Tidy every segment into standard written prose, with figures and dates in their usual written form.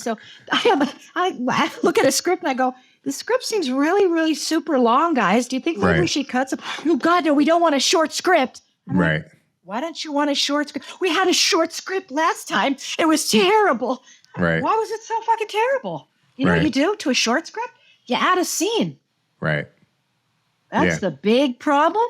So I look at a script and I go, the script seems really, really super long, guys. Do you think maybe we should cut some? Oh, God, no, we don't want a short script. Right. Why don't you want a short script? We had a short script last time. It was terrible. Right. Why was it so fucking terrible? You know what you do to a short script? You add a scene. Right. That's the big problem.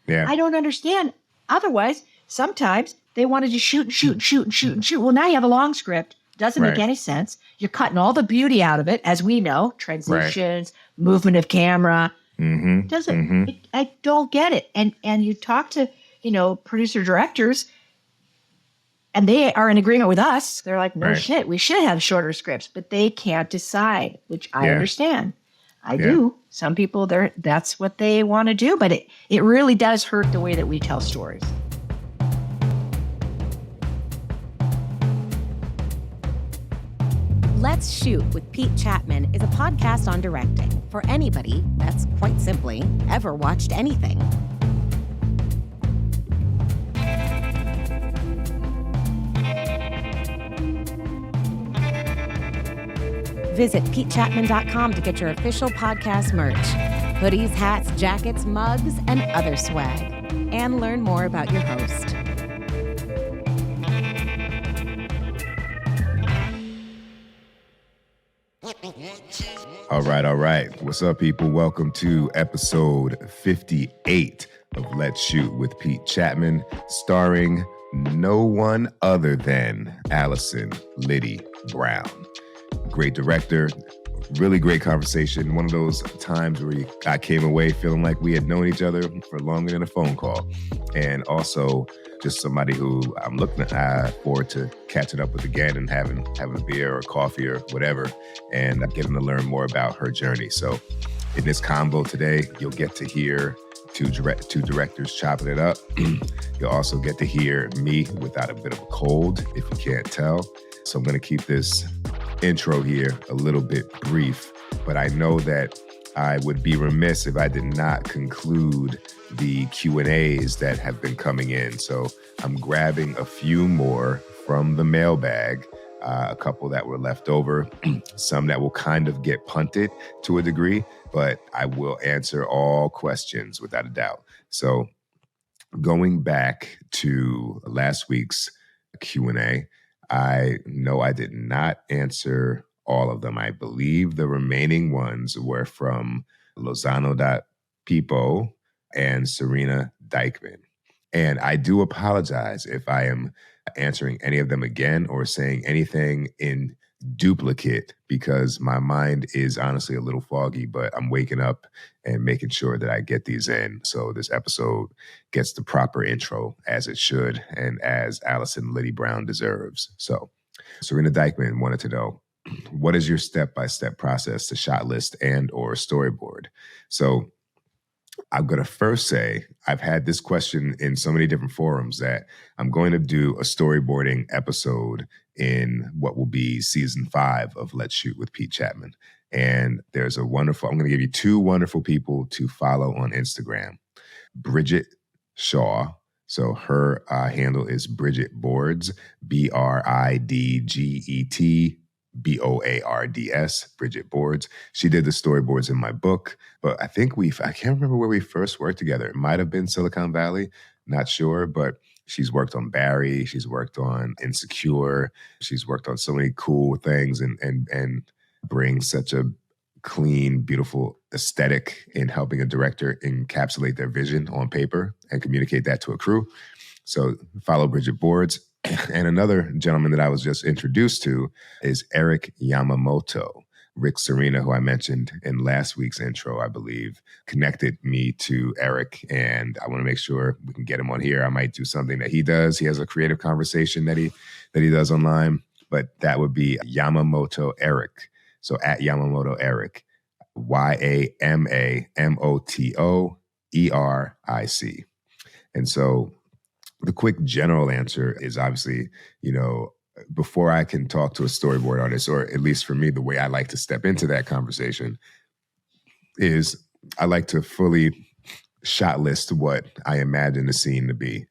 Yeah. I don't understand. Otherwise, sometimes they wanted to shoot and shoot and shoot and shoot and shoot. Well, now you have a long script. Doesn't make any sense. You're cutting all the beauty out of it, as we know. Transitions, movement of camera. I don't get it. And you talk to, producer directors, and they are in agreement with us. They're like, no shit, we should have shorter scripts, but they can't decide, which I understand. I do. Some people, that's what they want to do, but it really does hurt the way that we tell stories. Let's Shoot with Pete Chatmon is a podcast on directing for anybody that's, quite simply, ever watched anything. Visit PeteChatmon.com to get your official podcast merch, hoodies, hats, jackets, mugs, and other swag, and learn more about your host. All right. What's up, people? Welcome to episode 58 of Let's Shoot with Pete Chatmon, starring no one other than Allison Liddi-Brown. Great director, really great conversation. One of those times where I came away feeling like we had known each other for longer than a phone call. And also just somebody who I'm looking forward to catching up with again and having a beer or coffee or whatever, and getting to learn more about her journey. So in this combo today, you'll get to hear two directors chopping it up. You'll also get to hear me without a bit of a cold, if you can't tell. So I'm going to keep this intro here a little bit brief, but I know that I would be remiss if I did not conclude the Q&As that have been coming in. So I'm grabbing a few more from the mailbag, a couple that were left over, some that will kind of get punted to a degree, but I will answer all questions without a doubt. So going back to last week's Q&A, I know I did not answer all of them. I believe the remaining ones were from Lozano.Pipo and Serena Dykeman. And I do apologize if I am answering any of them again or saying anything in duplicate, because my mind is honestly a little foggy, but I'm waking up and making sure that I get these in so this episode gets the proper intro as it should and as Allison Liddi-Brown deserves. So Serena Dykeman wanted to know, what is your step-by-step process to shot list and or storyboard? So I'm going to first say I've had this question in so many different forums that I'm going to do a storyboarding episode in what will be season 5 of Let's Shoot with Pete Chatmon. And there's I'm going to give you two wonderful people to follow on Instagram. Bridget Shaw. So her handle is Bridget Boards, BridgetBoards, Bridget Boards. She did the storyboards in my book, but I can't remember where we first worked together. It might have been Silicon Valley, not sure, but she's worked on Barry. She's worked on Insecure. She's worked on so many cool things and brings such a clean, beautiful aesthetic in helping a director encapsulate their vision on paper and communicate that to a crew. So follow Bridget Boards. And another gentleman that I was just introduced to is Eric Yamamoto. Rick Serena, who I mentioned in last week's intro, I believe, connected me to Eric, and I want to make sure we can get him on here. I might do something that he does. He has a creative conversation that he does online, but that would be Yamamoto Eric. So at Yamamoto Eric, YAMAMOTOERIC. And so the quick general answer is obviously, before I can talk to a storyboard artist, or at least for me, the way I like to step into that conversation is I like to fully shot list what I imagine the scene to be.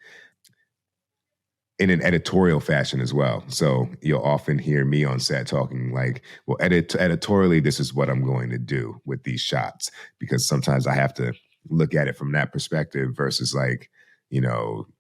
in an editorial fashion as well. So you'll often hear me on set talking like, well, editorially, this is what I'm going to do with these shots, because sometimes I have to look at it from that perspective versus like,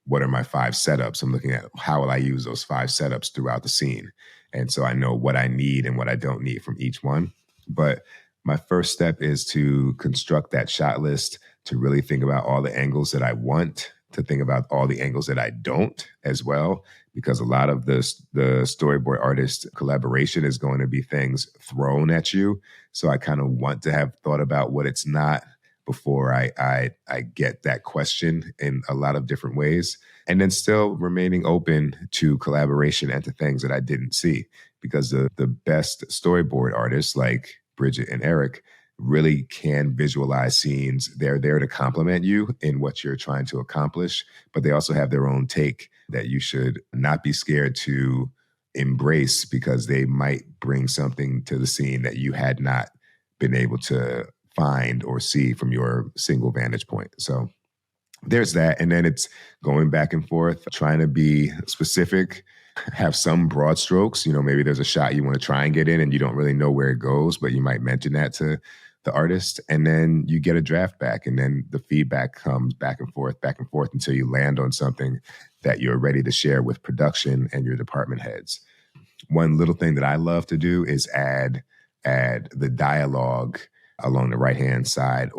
what are my 5 setups? I'm looking at how will I use those 5 setups throughout the scene. And so I know what I need and what I don't need from each one. But my first step is to construct that shot list, to really think about all the angles that I want, to think about all the angles that I don't as well, because a lot of the storyboard artist collaboration is going to be things thrown at you. So I kind of want to have thought about what it's not before I get that question in a lot of different ways. And then still remaining open to collaboration and to things that I didn't see, because the best storyboard artists like Bridget and Eric really can visualize scenes. They're there to complement you in what you're trying to accomplish, but they also have their own take that you should not be scared to embrace, because they might bring something to the scene that you had not been able to find or see from your single vantage point. So there's that. And then it's going back and forth, trying to be specific, have some broad strokes. Maybe there's a shot you want to try and get in and you don't really know where it goes, but you might mention that to the artist. And then you get a draft back, and then the feedback comes back and forth until you land on something that you're ready to share with production and your department heads. One little thing that I love to do is add the dialogue along the right-hand side,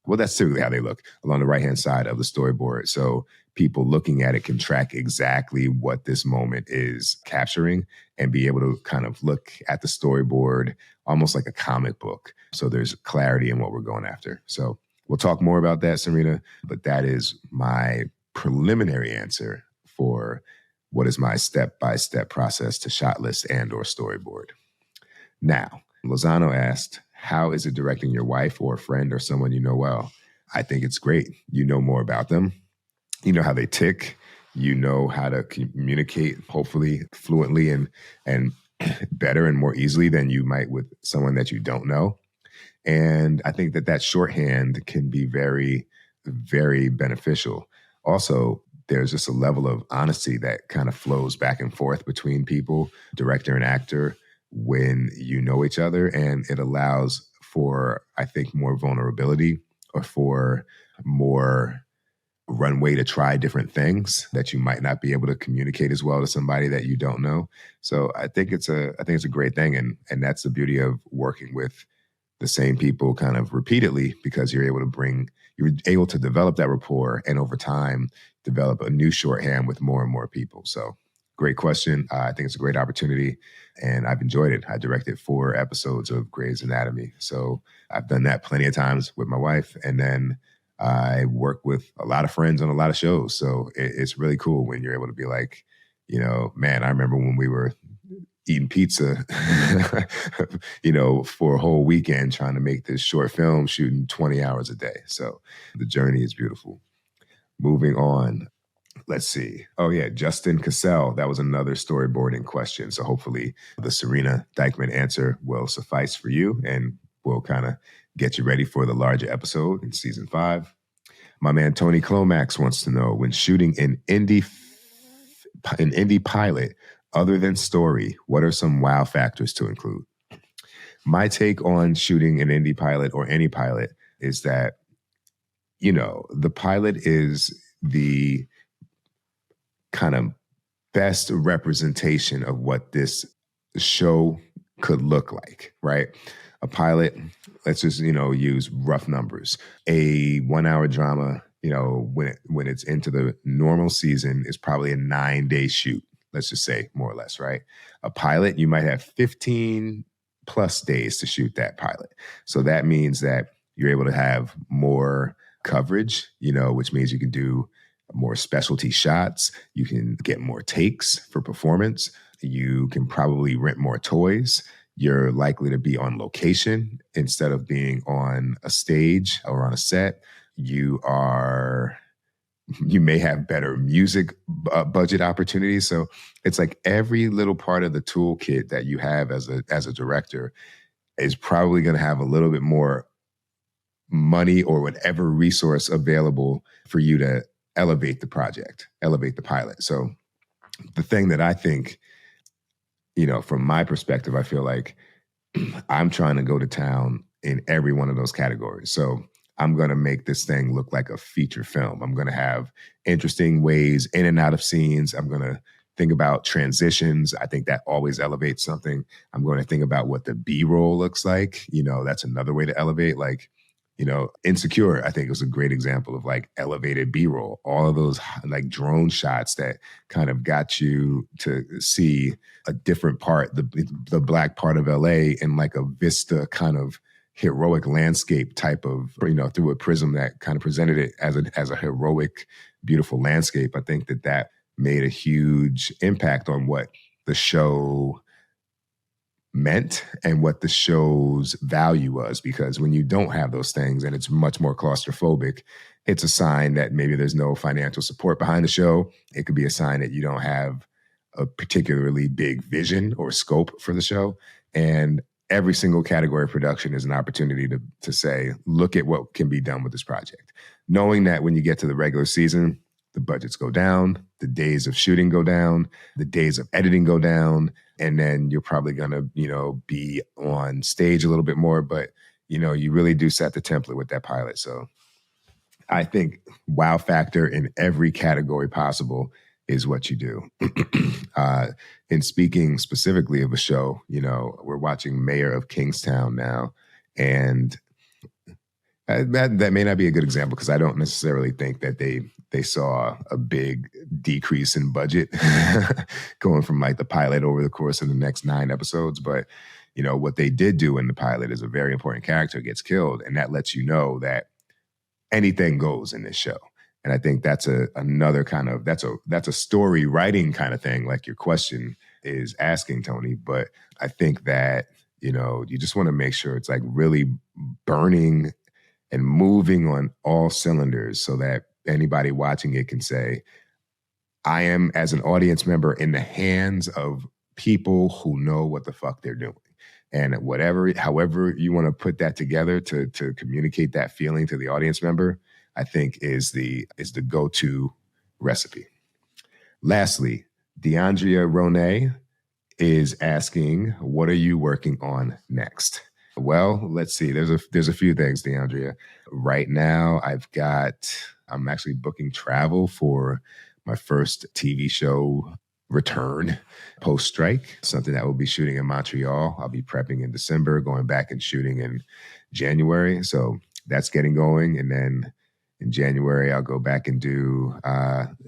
that's typically how they look, along the right-hand side of the storyboard. So people looking at it can track exactly what this moment is capturing and be able to kind of look at the storyboard almost like a comic book. So there's clarity in what we're going after. So we'll talk more about that, Serena, but that is my preliminary answer for what is my step-by-step process to shot list and or storyboard. Now, Lozano asked, how is it directing your wife or a friend or someone you know well? I think it's great. You know more about them. You know how they tick. You know how to communicate, hopefully fluently and better and more easily than you might with someone that you don't know. And I think that shorthand can be very, very beneficial. Also, there's just a level of honesty that kind of flows back and forth between people, director and actor, when you know each other, and it allows for, I think, more vulnerability or for more runway to try different things that you might not be able to communicate as well to somebody that you don't know. So I think it's a great thing, and that's the beauty of working with the same people kind of repeatedly, because you're able to develop that rapport, and over time develop a new shorthand with more and more people. So great question. I think it's a great opportunity, and I've enjoyed it. I directed 4 episodes of Grey's Anatomy. So I've done that plenty of times with my wife, and then I work with a lot of friends on a lot of shows. So it's really cool when you're able to be like, man, I remember when we were eating pizza, for a whole weekend trying to make this short film, shooting 20 hours a day. So the journey is beautiful. Moving on. Let's see. Oh, yeah. Justin Cassell. That was another storyboarding question. So hopefully the Serena Dykeman answer will suffice for you and will kind of get you ready for the larger episode in season 5. My man Tony Clomax wants to know, when shooting an indie pilot, other than story, what are some wow factors to include? My take on shooting an indie pilot or any pilot is that, the pilot is the kind of best representation of what this show could look like, right? A pilot, let's just, use rough numbers. A 1-hour drama, when it's into the normal season, is probably a 9-day shoot, let's just say, more or less, right? A pilot, you might have 15 plus days to shoot that pilot. So that means that you're able to have more coverage, which means you can do more specialty shots. You can get more takes for performance. You can probably rent more toys. You're likely to be on location instead of being on a stage or on a set. You may have better music budget opportunities. So it's like every little part of the toolkit that you have as a director is probably going to have a little bit more money or whatever resource available for you to elevate the project, elevate the pilot. So the thing that I think, from my perspective, I feel like I'm trying to go to town in every one of those categories. So I'm going to make this thing look like a feature film. I'm going to have interesting ways in and out of scenes. I'm going to think about transitions. I think that always elevates something. I'm going to think about what the B-roll looks like. That's another way to elevate. Like, Insecure, I think was a great example of like elevated B-roll. All of those like drone shots that kind of got you to see a different part, the black part of LA in like a vista kind of heroic landscape type of, through a prism that kind of presented it as a heroic, beautiful landscape. I think that made a huge impact on what the show meant and what the show's value was, because when you don't have those things and it's much more claustrophobic, it's a sign that maybe there's no financial support behind the show. It could be a sign that you don't have a particularly big vision or scope for the show. And every single category of production is an opportunity to say, look at what can be done with this project. Knowing that when you get to the regular season, the budgets go down, the days of shooting go down, the days of editing go down, and then you're probably going to, be on stage a little bit more. But, you really do set the template with that pilot. So I think wow factor in every category possible is what you do. In speaking specifically of a show, we're watching Mayor of Kingstown now. And that may not be a good example because I don't necessarily think that they saw a big decrease in budget going from like the pilot over the course of the next 9 episodes. But, what they did do in the pilot is a very important character gets killed. And that lets you know that anything goes in this show. And I think that's another kind of, that's a story writing kind of thing, like your question is asking, Tony. But I think that, you just want to make sure it's like really burning and moving on all cylinders so that anybody watching it can say, I am, as an audience member, in the hands of people who know what the fuck they're doing. And however you want to put that together to communicate that feeling to the audience member, I think is the go-to recipe. Lastly, DeAndrea Ronay is asking, what are you working on next? Well, let's see. There's a few things, DeAndrea. Right now, I'm actually booking travel for my first TV show return post-strike, something that we'll be shooting in Montreal. I'll be prepping in December, going back and shooting in January. So that's getting going. And then in January, I'll go back and do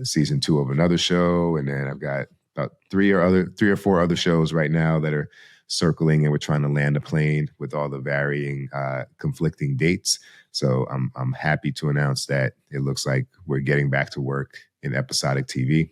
season 2 of another show. And then I've got about 3 or 4 other shows right now that are circling, and we're trying to land a plane with all the varying conflicting dates. So I'm happy to announce that it looks like we're getting back to work in episodic TV.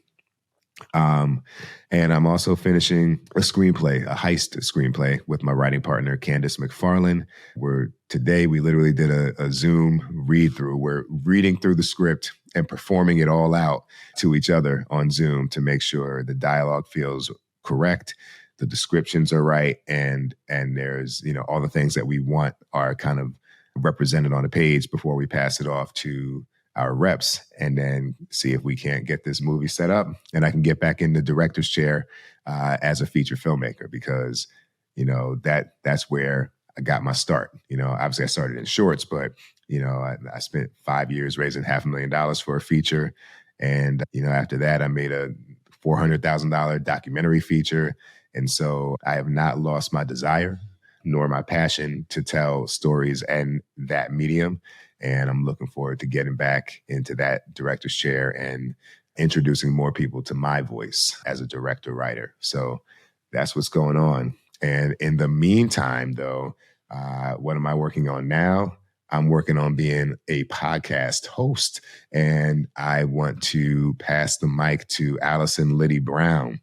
And I'm also finishing a heist screenplay with my writing partner, Candace McFarlane, where today we literally did a Zoom read through. We're reading through the script and performing it all out to each other on Zoom to make sure the dialogue feels correct, the descriptions are right, and there's, all the things that we want are kind of represented on the page before we pass it off to our reps, and then see if we can't get this movie set up and I can get back in the director's chair as a feature filmmaker, because, that's where I got my start. Obviously I started in shorts, but, I spent 5 years raising $500,000 for a feature. And, after that, I made a $400,000 documentary feature. And so I have not lost my desire nor my passion to tell stories and that medium. And I'm looking forward to getting back into that director's chair and introducing more people to my voice as a director writer. So that's what's going on. And in the meantime, though, what am I working on now? I'm working on being a podcast host, and I want to pass the mic to Allison Liddi-Brown.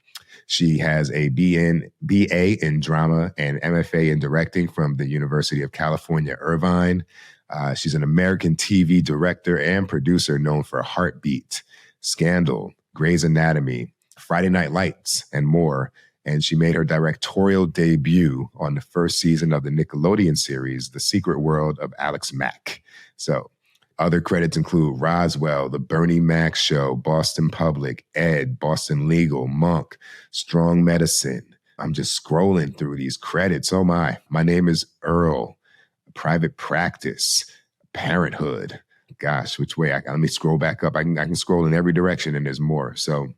She has a BA in drama and MFA in directing from the University of California, Irvine. She's an American TV director and producer known for Heartbeat, Scandal, Grey's Anatomy, Friday Night Lights, and more. And she made her directorial debut on the first season of the Nickelodeon series, The Secret World of Alex Mack. So Other credits include Roswell, The Bernie Mac Show, Boston Public, Ed, Boston Legal, Monk, Strong Medicine. I'm just scrolling through these credits. Oh my name is Earl, Private Practice, Parenthood. Gosh, which way? Let me scroll back up. I can scroll in every direction and there's more. So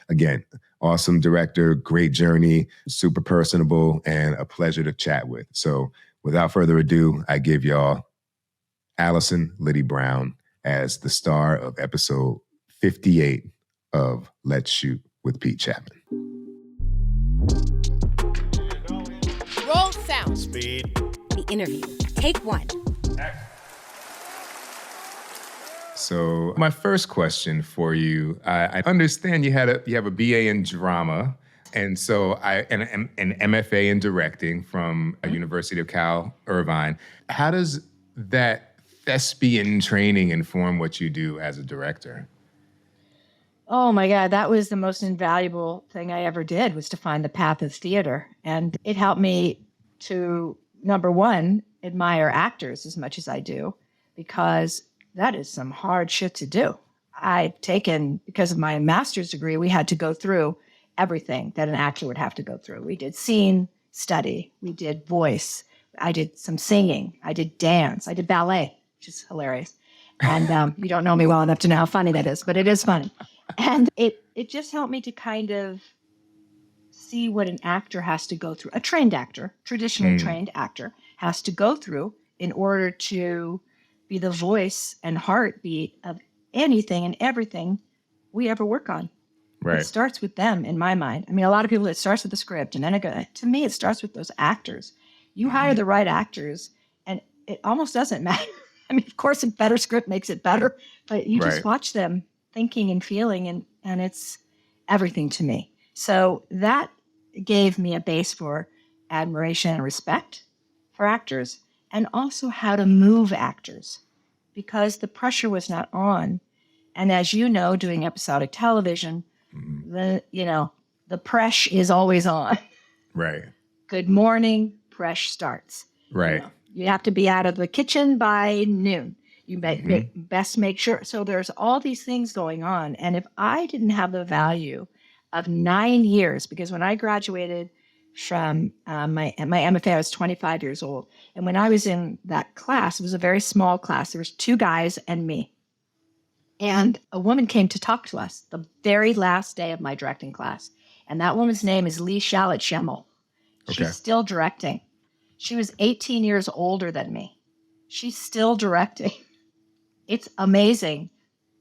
again, awesome director, great journey, super personable, and a pleasure to chat with. So without further ado, I give y'all Allison Liddi-Brown as the star of episode 58 of Let's Shoot with Pete Chatmon. Roll sound. Speed. The interview. Take one. So my first question for you, I understand you have a BA in drama, and so an MFA in directing from a University of Cal Irvine. How does that thespian training inform what you do as a director? Oh my God, that was the most invaluable thing I ever did, was to find the path of theater. And it helped me to, number one, admire actors as much as I do, because that is some hard shit to do. I've taken, because of my master's degree, we had to go through everything that an actor would have to go through. We did scene study, we did voice, I did some singing, I did dance, I did ballet, which is hilarious. And you don't know me well enough to know how funny that is, but it is funny. And it just helped me to kind of see what an actor has to go through. A trained actor, traditionally trained actor, has to go through in order to be the voice and heartbeat of anything and everything we ever work on. Right. It starts with them, in my mind. I mean, a lot of people, it starts with the script, and then to me, it starts with those actors. You hire the right actors, and it almost doesn't matter. I mean, of course, a better script makes it better, but you just watch them thinking and feeling, and it's everything to me. So that gave me a base for admiration and respect for actors, and also how to move actors, because the pressure was not on. And as you know, doing episodic television, the press is always on. Right. Good morning, press starts. Right. You have to be out of the kitchen by noon. You best make sure. So there's all these things going on. And if I didn't have the value of 9 years, because when I graduated from my MFA, I was 25 years old. And when I was in that class, it was a very small class. There was 2 guys and me. And a woman came to talk to us the very last day of my directing class. And that woman's name is Lee Shallett-Schemmel. Okay. She's still directing. She was 18 years older than me. She's still directing. It's amazing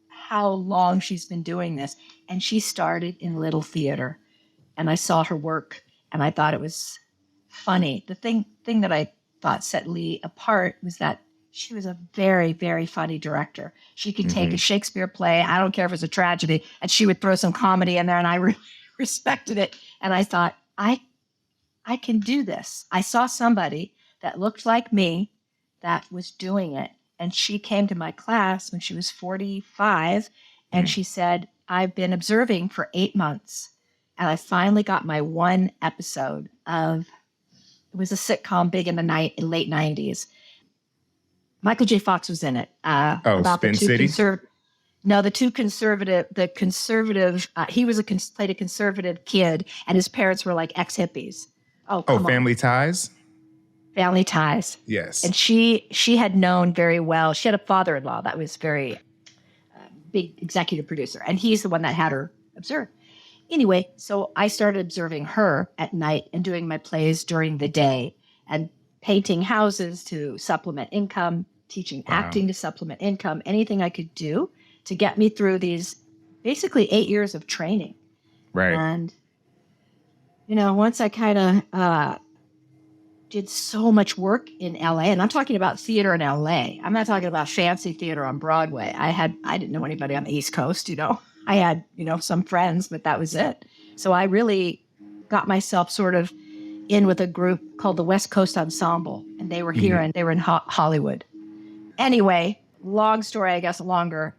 how long she's been doing this. And she started in little theater. And I saw her work, and I thought it was funny. The thing that I thought set Lee apart was that she was a very, very funny director. She could take a Shakespeare play, I don't care if it's a tragedy, and she would throw some comedy in there, and I really respected it. And I thought, I can do this. I saw somebody that looked like me that was doing it. And she came to my class when she was 45, and she said, I've been observing for 8 months. And I finally got my one episode of, it was a sitcom big in the late 90s. Michael J. Fox was in it. About Spin City? The conservative, he was played a conservative kid, and his parents were like ex-hippies. Family Ties? Family Ties. Yes. And she had known very well. She had a father-in-law that was very big executive producer, and he's the one that had her observe. Anyway, so I started observing her at night and doing my plays during the day and painting houses to supplement income, teaching acting to supplement income, anything I could do to get me through these basically 8 years of training. Right. And, once I kind of did so much work in LA, and I'm talking about theater in LA. I'm not talking about fancy theater on Broadway. I didn't know anybody on the East Coast, I had, some friends, but that was it. So I really got myself sort of in with a group called the West Coast Ensemble, and they were here and they were in Hollywood. Anyway, long story, I guess longer.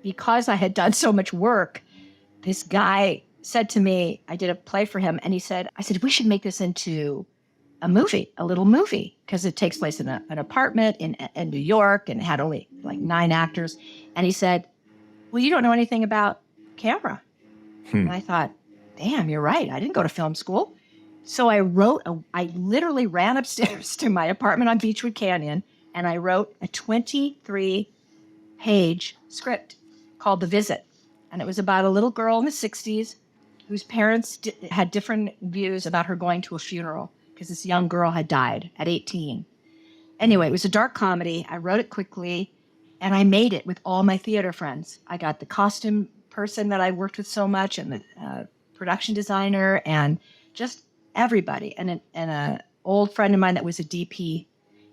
Because I had done so much work, this guy said to me, I did a play for him, and I said, we should make this into a little movie, because it takes place in an apartment in New York, and it had only like 9 actors. And he said, well, you don't know anything about camera. And I thought, damn, you're right. I didn't go to film school. So I literally ran upstairs to my apartment on Beechwood Canyon, and I wrote a 23-page script called The Visit. And it was about a little girl in the 60s whose parents had different views about her going to a funeral because this young girl had died at 18. Anyway, it was a dark comedy. I wrote it quickly, and I made it with all my theater friends. I got the costume person that I worked with so much, and the production designer, and just everybody. And an old friend of mine that was a DP,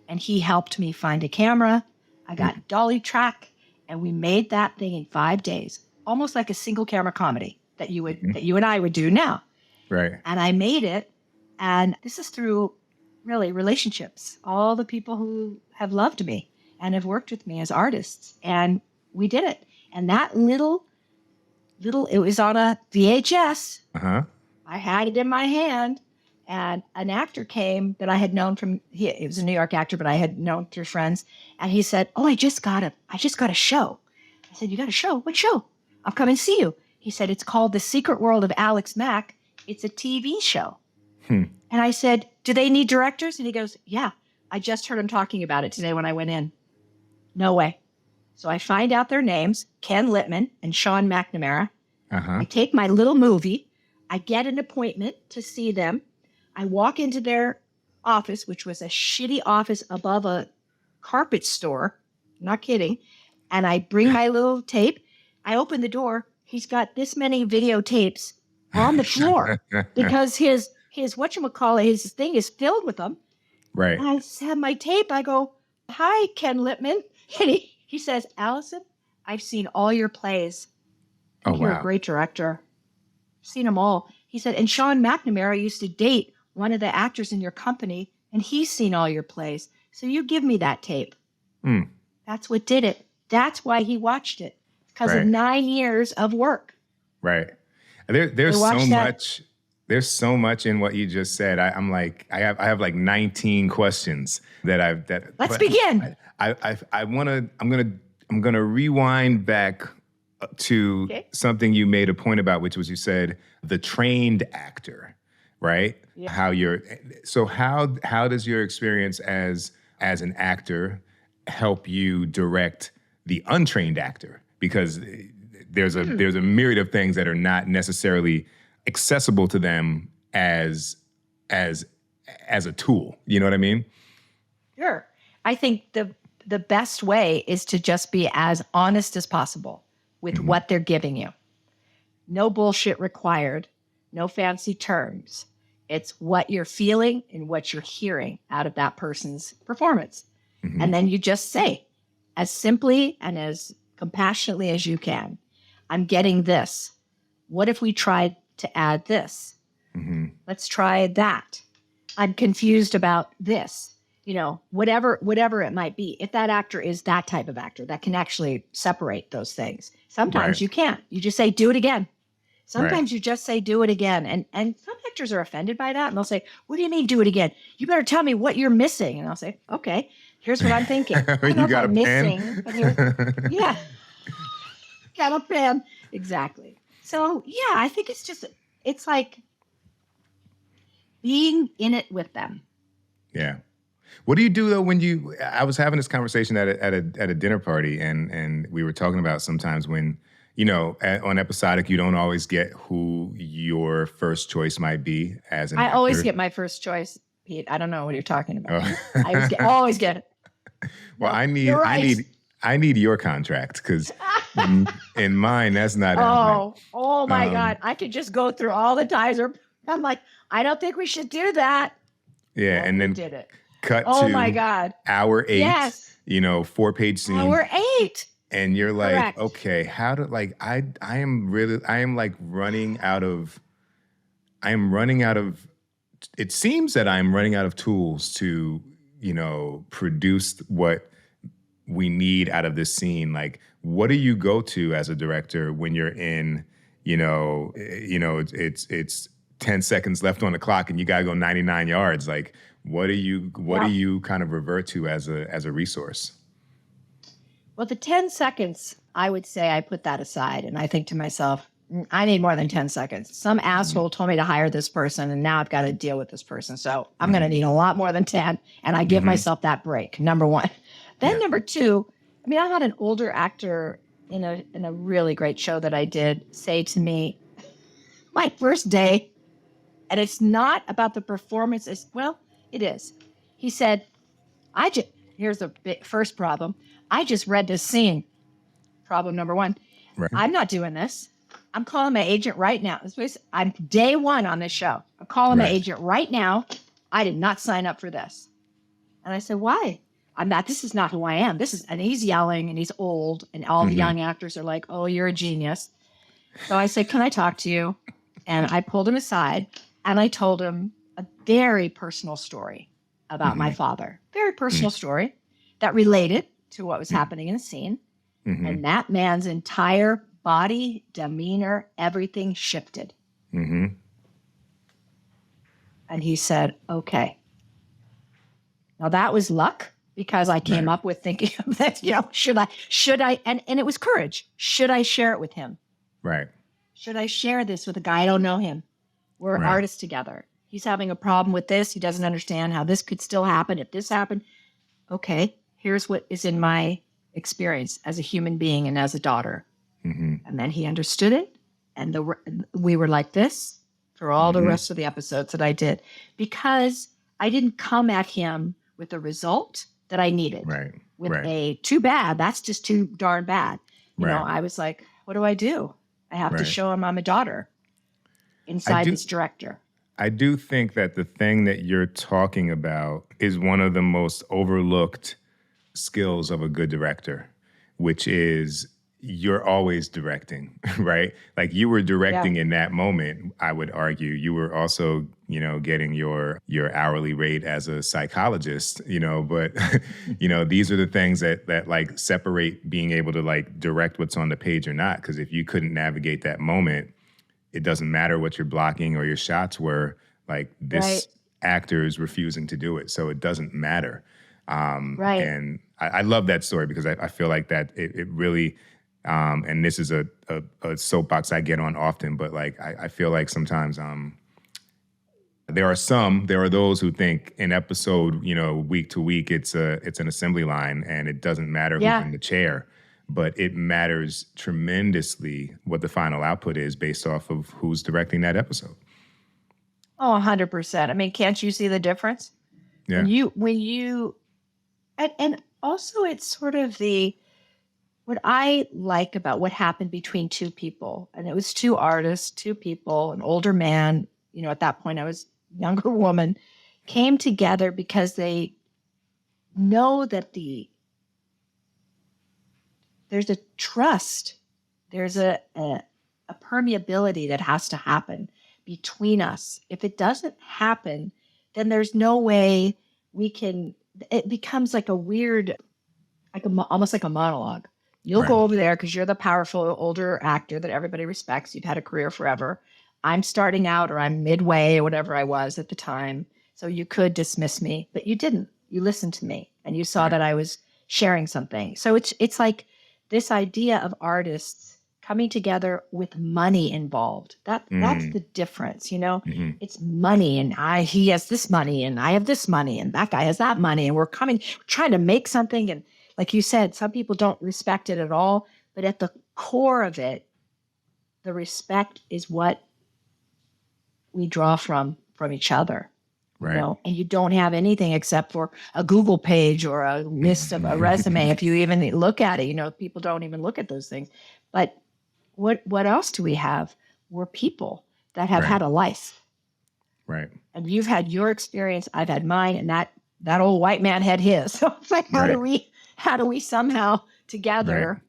and he helped me find a camera. I got dolly track, and we made that thing in 5 days, almost like a single camera comedy that you and I would do now. Right. And I made it, and this is through really relationships, all the people who have loved me and have worked with me as artists, and we did it. And that little, it was on a VHS. Uh-huh. I had it in my hand, and an actor came that I had known he was a New York actor, but I had known through friends. And he said, oh, I just got a show. I said, you got a show? What show? I'll come and see you. He said, it's called The Secret World of Alex Mack. It's a TV show. And I said, do they need directors? And he goes, yeah, I just heard him talking about it today when I went in. No way. So I find out their names, Ken Littman and Sean McNamara. Uh-huh. I take my little movie. I get an appointment to see them. I walk into their office, which was a shitty office above a carpet store. Not kidding. And I bring my little tape. I open the door. He's got this many videotapes on the floor because his whatchamacallit, his thing is filled with them. Right. And I have my tape. I go, hi, Ken Littman. And he says, Allison, I've seen all your plays. Oh, You're wow. a great director. I've seen them all. He said, and Sean McNamara used to date one of the actors in your company, and he's seen all your plays. So you give me that tape. That's what did it. That's why he watched it, because of 9 years of work. Right. There's so much in what you just said. I'm like, I have like 19 questions Let's begin. I'm gonna rewind back to something you made a point about, which was you said the trained actor, right? Yeah. How does your experience as an actor help you direct the untrained actor? Because there's a myriad of things that are not necessarily accessible to them as a tool. You know what I mean? Sure. I think the best way is to just be as honest as possible with what they're giving you. No bullshit required, no fancy terms. It's what you're feeling and what you're hearing out of that person's performance. And then you just say, as simply and as compassionately as you can, I'm getting this. What if we tried to add this? Let's try that. I'm confused about this. You know, whatever it might be. If that actor is that type of actor that can actually separate those things. Sometimes you can't. You just say, do it again. Sometimes you just say, do it again. And some actors are offended by that. And they'll say, what do you mean, do it again? You better tell me what you're missing. And I'll say, okay, here's what I'm thinking. I don't know You got if I'm a pen? missing, but yeah. Got a pen. Exactly. So, yeah, I think it's like being in it with them. Yeah. What do you do though when I was having this conversation at a dinner party, and we were talking about sometimes when, you know, on Episodic, you don't always get who your first choice might be as an actor. I always get my first choice, Pete. I don't know what you're talking about. I always get it. Well, No, I need your contract, because in mine, that's not. Oh my God. I could just go through all the times. I'm like, I don't think we should do that. Yeah. And then did it. Cut Oh to my God. hour 8. Yes. You know, 4-page scene. Hour 8. And you're like, Correct. okay, how do, like, I am running out of, it seems that I'm running out of tools to, you know, produce what we need out of this scene. Like, what do you go to as a director when you're in, it's 10 seconds left on the clock and you gotta go 99 yards? Like, What do you kind of revert to as a resource? Well, the 10 seconds, I would say I put that aside. And I think to myself, I need more than 10 seconds. Some asshole told me to hire this person, and now I've got to deal with this person. So I'm going to need a lot more than 10. And I give myself that break, number one. Then number two, I mean, I had an older actor in a really great show that I did say to me, my first day, and it's not about the performance. Well, it is. He said, here's the first problem. I just read this scene. Problem number one. Right. I'm not doing this. I'm calling my agent right now. I'm day one on this show. I'm calling my agent right now. I did not sign up for this. And I said, why? This is not who I am. And he's yelling and he's old and all the young actors are like, oh, you're a genius. So I said, can I talk to you? And I pulled him aside and I told him a very personal story about my father. Very personal story that related to what was happening in the scene. And that man's entire body, demeanor, everything shifted. And he said, okay. Now that was luck because I came up with thinking of that, should I, and it was courage. Should I share it with him? Right. Should I share this with a guy? I don't know him. We're artists together. He's having a problem with this. He doesn't understand how this could still happen if this happened. Okay, here's what is in my experience as a human being and as a daughter. And then he understood it. And we were like this for all the rest of the episodes that I did, because I didn't come at him with a result that I needed. With a too bad. That's just too darn bad. You know, I was like, what do I do? I have to show him I'm a daughter inside this director. I do think that the thing that you're talking about is one of the most overlooked skills of a good director, which is you're always directing, right? Like you were directing in that moment, I would argue. You were also, getting your hourly rate as a psychologist, but, these are the things that like separate being able to like direct what's on the page or not. Because if you couldn't navigate that moment, it doesn't matter what your blocking or your shots were, like this actor is refusing to do it. So it doesn't matter. And I love that story because I feel like that it really, and this is a soapbox I get on often, but like I feel like sometimes there are those who think an episode, week to week, it's an assembly line and it doesn't matter who's in the chair, but it matters tremendously what the final output is based off of who's directing that episode. Oh, 100%. I mean, can't you see the difference? Yeah. When you and also it's sort of what I like about what happened between two people, and it was two artists, two people, an older man, at that point I was a younger woman, came together because they know that there's a trust, there's a permeability that has to happen between us. If it doesn't happen, then there's no way it becomes like a weird, almost like a monologue. You'll go over there because you're the powerful older actor that everybody respects. You've had a career forever. I'm starting out, or I'm midway, or whatever I was at the time. So you could dismiss me, but you didn't. You listened to me and you saw that I was sharing something. So it's like this idea of artists coming together with money involved. That's the difference, It's money, and he has this money and I have this money and that guy has that money, and we're trying to make something. And like you said, some people don't respect it at all, but at the core of it, the respect is what we draw from each other. And you don't have anything except for a Google page or a list of a resume. If you even look at it, people don't even look at those things. But what else do we have? We're people that have had a life. And you've had your experience, I've had mine, and that old white man had his. So it's like, how do we somehow together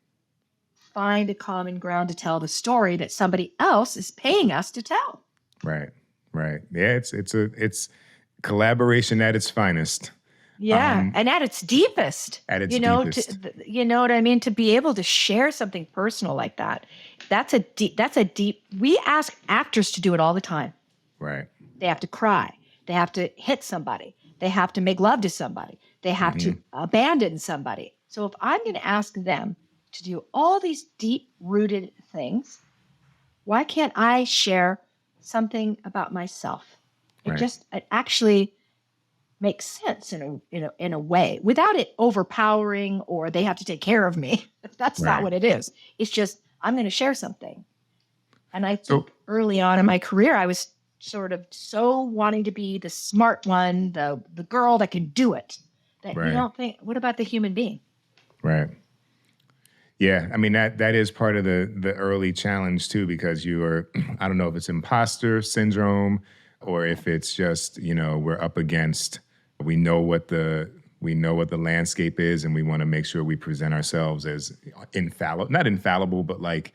find a common ground to tell the story that somebody else is paying us to tell? Right. Yeah, it's collaboration at its finest. Yeah, and at its deepest. At its deepest. You know what I mean? To be able to share something personal like that, that's a deep. We ask actors to do it all the time. Right. They have to cry. They have to hit somebody. They have to make love to somebody. They have to abandon somebody. So if I'm going to ask them to do all these deep-rooted things, why can't I share something about myself? It actually makes sense in a way without it overpowering or they have to take care of me. That's not what it is. It's just I'm going to share something. And I think early on in my career, I was sort of so wanting to be the smart one, the girl that can do it, that you don't think, what about the human being? Right. Yeah. I mean, that is part of the early challenge too, because you are, I don't know if it's imposter syndrome or if it's just, we're up against, we know what the landscape is and we want to make sure we present ourselves as not infallible, but like,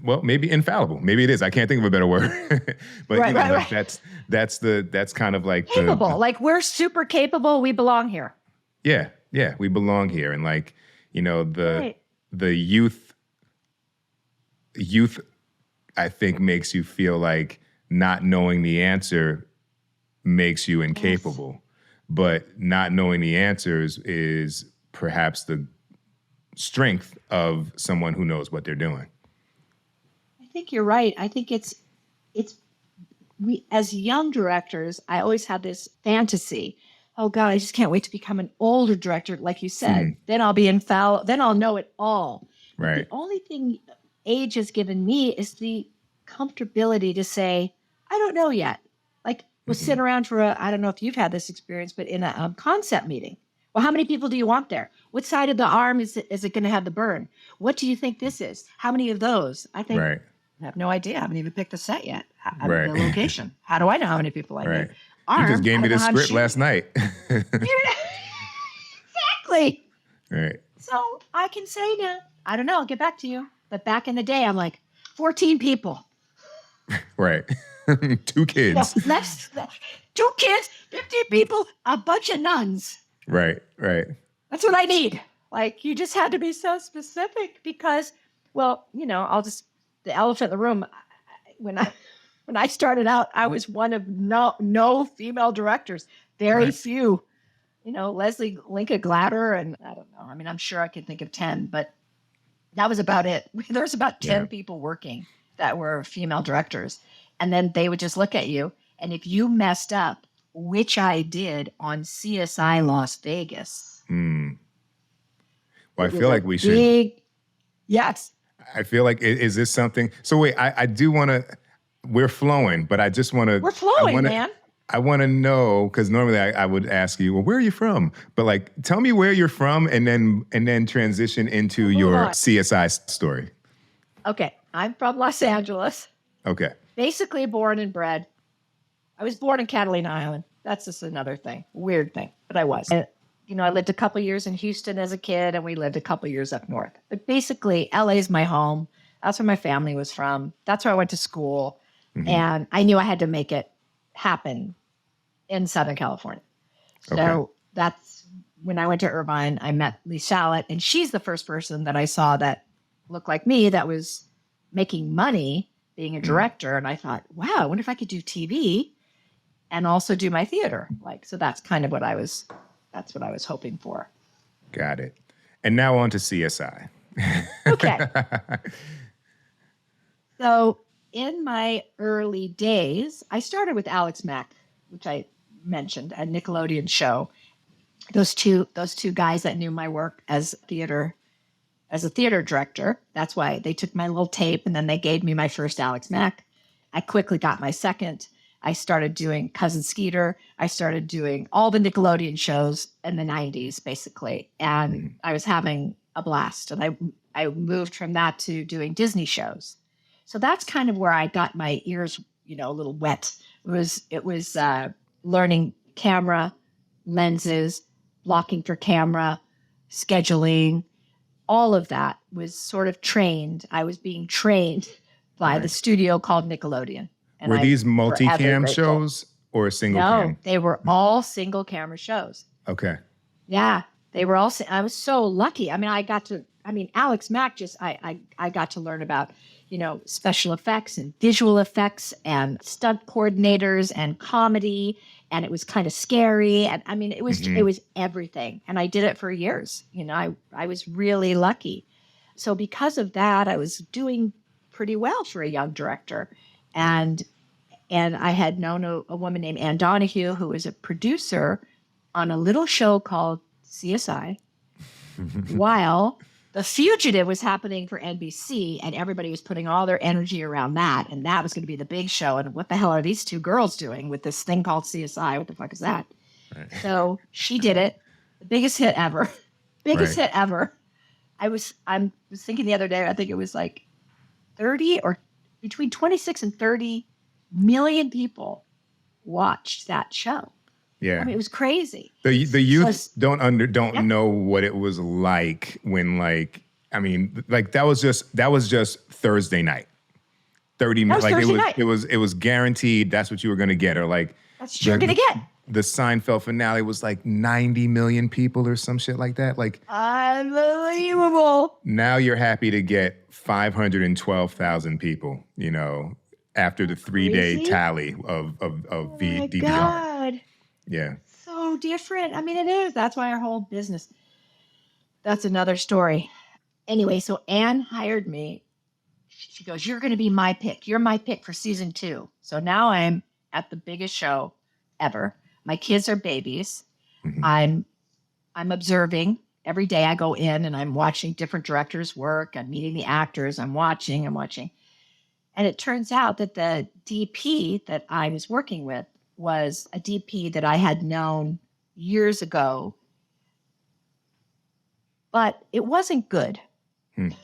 well, maybe infallible. Maybe it is. I can't think of a better word. But that's kind of like capable. Like we're super capable. We belong here. Yeah, we belong here, and like the youth, I think makes you feel like not knowing the answer makes you incapable, but not knowing the answers is perhaps the strength of someone who knows what they're doing. I think you're right. I think it's we as young directors, I always had this fantasy. Oh God, I just can't wait to become an older director, like you said. Then I'll be infallible. Then I'll know it all. Right. The only thing age has given me is the comfortability to say, I don't know yet. Like we'll sit around for I don't know if you've had this experience, but in a concept meeting. Well, how many people do you want there? What side of the arm is it going to have the burn? What do you think this is? How many of those? I think I have no idea. I haven't even picked the set yet. The location. How do I know how many people I need? You just gave me the script last night. Exactly. Right. So I can say now, I don't know, I'll get back to you. But back in the day, I'm like, 14 people. Right. 2 kids. 2 kids, 50 people, a bunch of nuns. Right. That's what I need. Like, you just had to be so specific because, well, the elephant in the room, when I started out, I was one of no female directors. Very few. Leslie Linka Glatter, and I don't know. I mean, I'm sure I could think of 10, but that was about it. There's about 10 people working that were female directors. And then they would just look at you. And if you messed up, which I did on CSI Las Vegas. Well, I feel like we should. Yes. I feel like, is this something? So wait, I do want to, we're flowing, but I just want to. We're flowing, man. I want to know, because normally I would ask you, well, where are you from? But like, tell me where you're from and then transition into your CSI story. Okay. I'm from Los Angeles. Okay. Basically born and bred. I was born in Catalina Island. That's just another thing. Weird thing. But I was. And, I lived a couple years in Houston as a kid, and we lived a couple years up north. But basically, LA is my home. That's where my family was from. That's where I went to school. And I knew I had to make it happen in Southern California. So that's when I went to Irvine, I met Lee Shalit, and she's the first person that I saw that looked like me, that was making money being a director. And I thought, wow, I wonder if I could do TV and also do my theater. So that's kind of that's what I was hoping for. Got it. And now on to CSI. Okay. So in my early days, I started with Alex Mack, which I mentioned, a Nickelodeon show. Those two guys that knew my work as a theater director. That's why they took my little tape and then they gave me my first Alex Mack. I quickly got my second. I started doing Cousin Skeeter. I started doing all the Nickelodeon shows in the 90s, basically. And I was having a blast. And I moved from that to doing Disney shows. So that's kind of where I got my ears, a little wet. It was learning camera, lenses, blocking for camera, scheduling. All of that was sort of trained. I was being trained by the studio called Nickelodeon. And were these multi-cam shows or single cam? No, they were all single camera shows. Okay. Yeah, they were all. I was so lucky. I mean, Alex Mack I got to learn about, special effects and visual effects and stunt coordinators and comedy. And it was kind of scary. And I mean, it was everything. And I did it for years. I was really lucky. So because of that, I was doing pretty well for a young director. And I had known a woman named Ann Donahue, who was a producer on a little show called CSI, while The Fugitive was happening for NBC, and everybody was putting all their energy around that, and that was going to be the big show. And what the hell are these two girls doing with this thing called CSI? What the fuck is that? Right. So she did it. The biggest hit ever. Hit ever. I was thinking the other day, I think it was like 30 or between 26 and 30 million people watched that show. Yeah, I mean, it was crazy. The youth don't know what it was like when that was just Thursday night. 30 minutes. It was guaranteed that's what you were going to get, or that's what you're going to get. The Seinfeld finale was 90 million people or some shit like that. Unbelievable. Now you're happy to get 512,000 people, after the 3-day tally of DVR. God. Yeah. So different. I mean, it is. That's why our whole business. That's another story. Anyway, so Anne hired me. She goes, "You're going to be my pick. You're my pick for season 2." So now I'm at the biggest show ever. My kids are babies. Mm-hmm. I'm observing. Every day I go in and I'm watching different directors work. I'm meeting the actors. I'm watching. And it turns out that the DP that I was working with was a DP that I had known years ago, but it wasn't good. It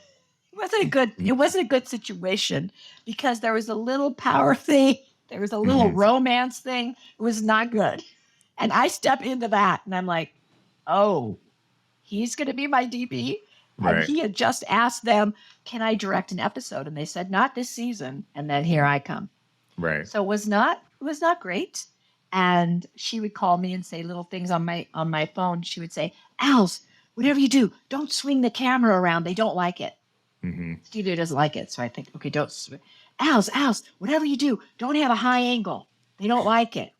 wasn't a good situation because there was a little power thing. There was a little romance thing. It was not good. And I step into that and I'm like, oh, he's going to be my DP. Right. And he had just asked them, can I direct an episode? And they said, not this season. And then here I come. Right. So it was not great. And she would call me and say little things on my phone. She would say, "Als, whatever you do, don't swing the camera around. They don't like it." Mm-hmm. Studio doesn't like it. So I think, okay, don't swing. Als, whatever you do, don't have a high angle. They don't like it.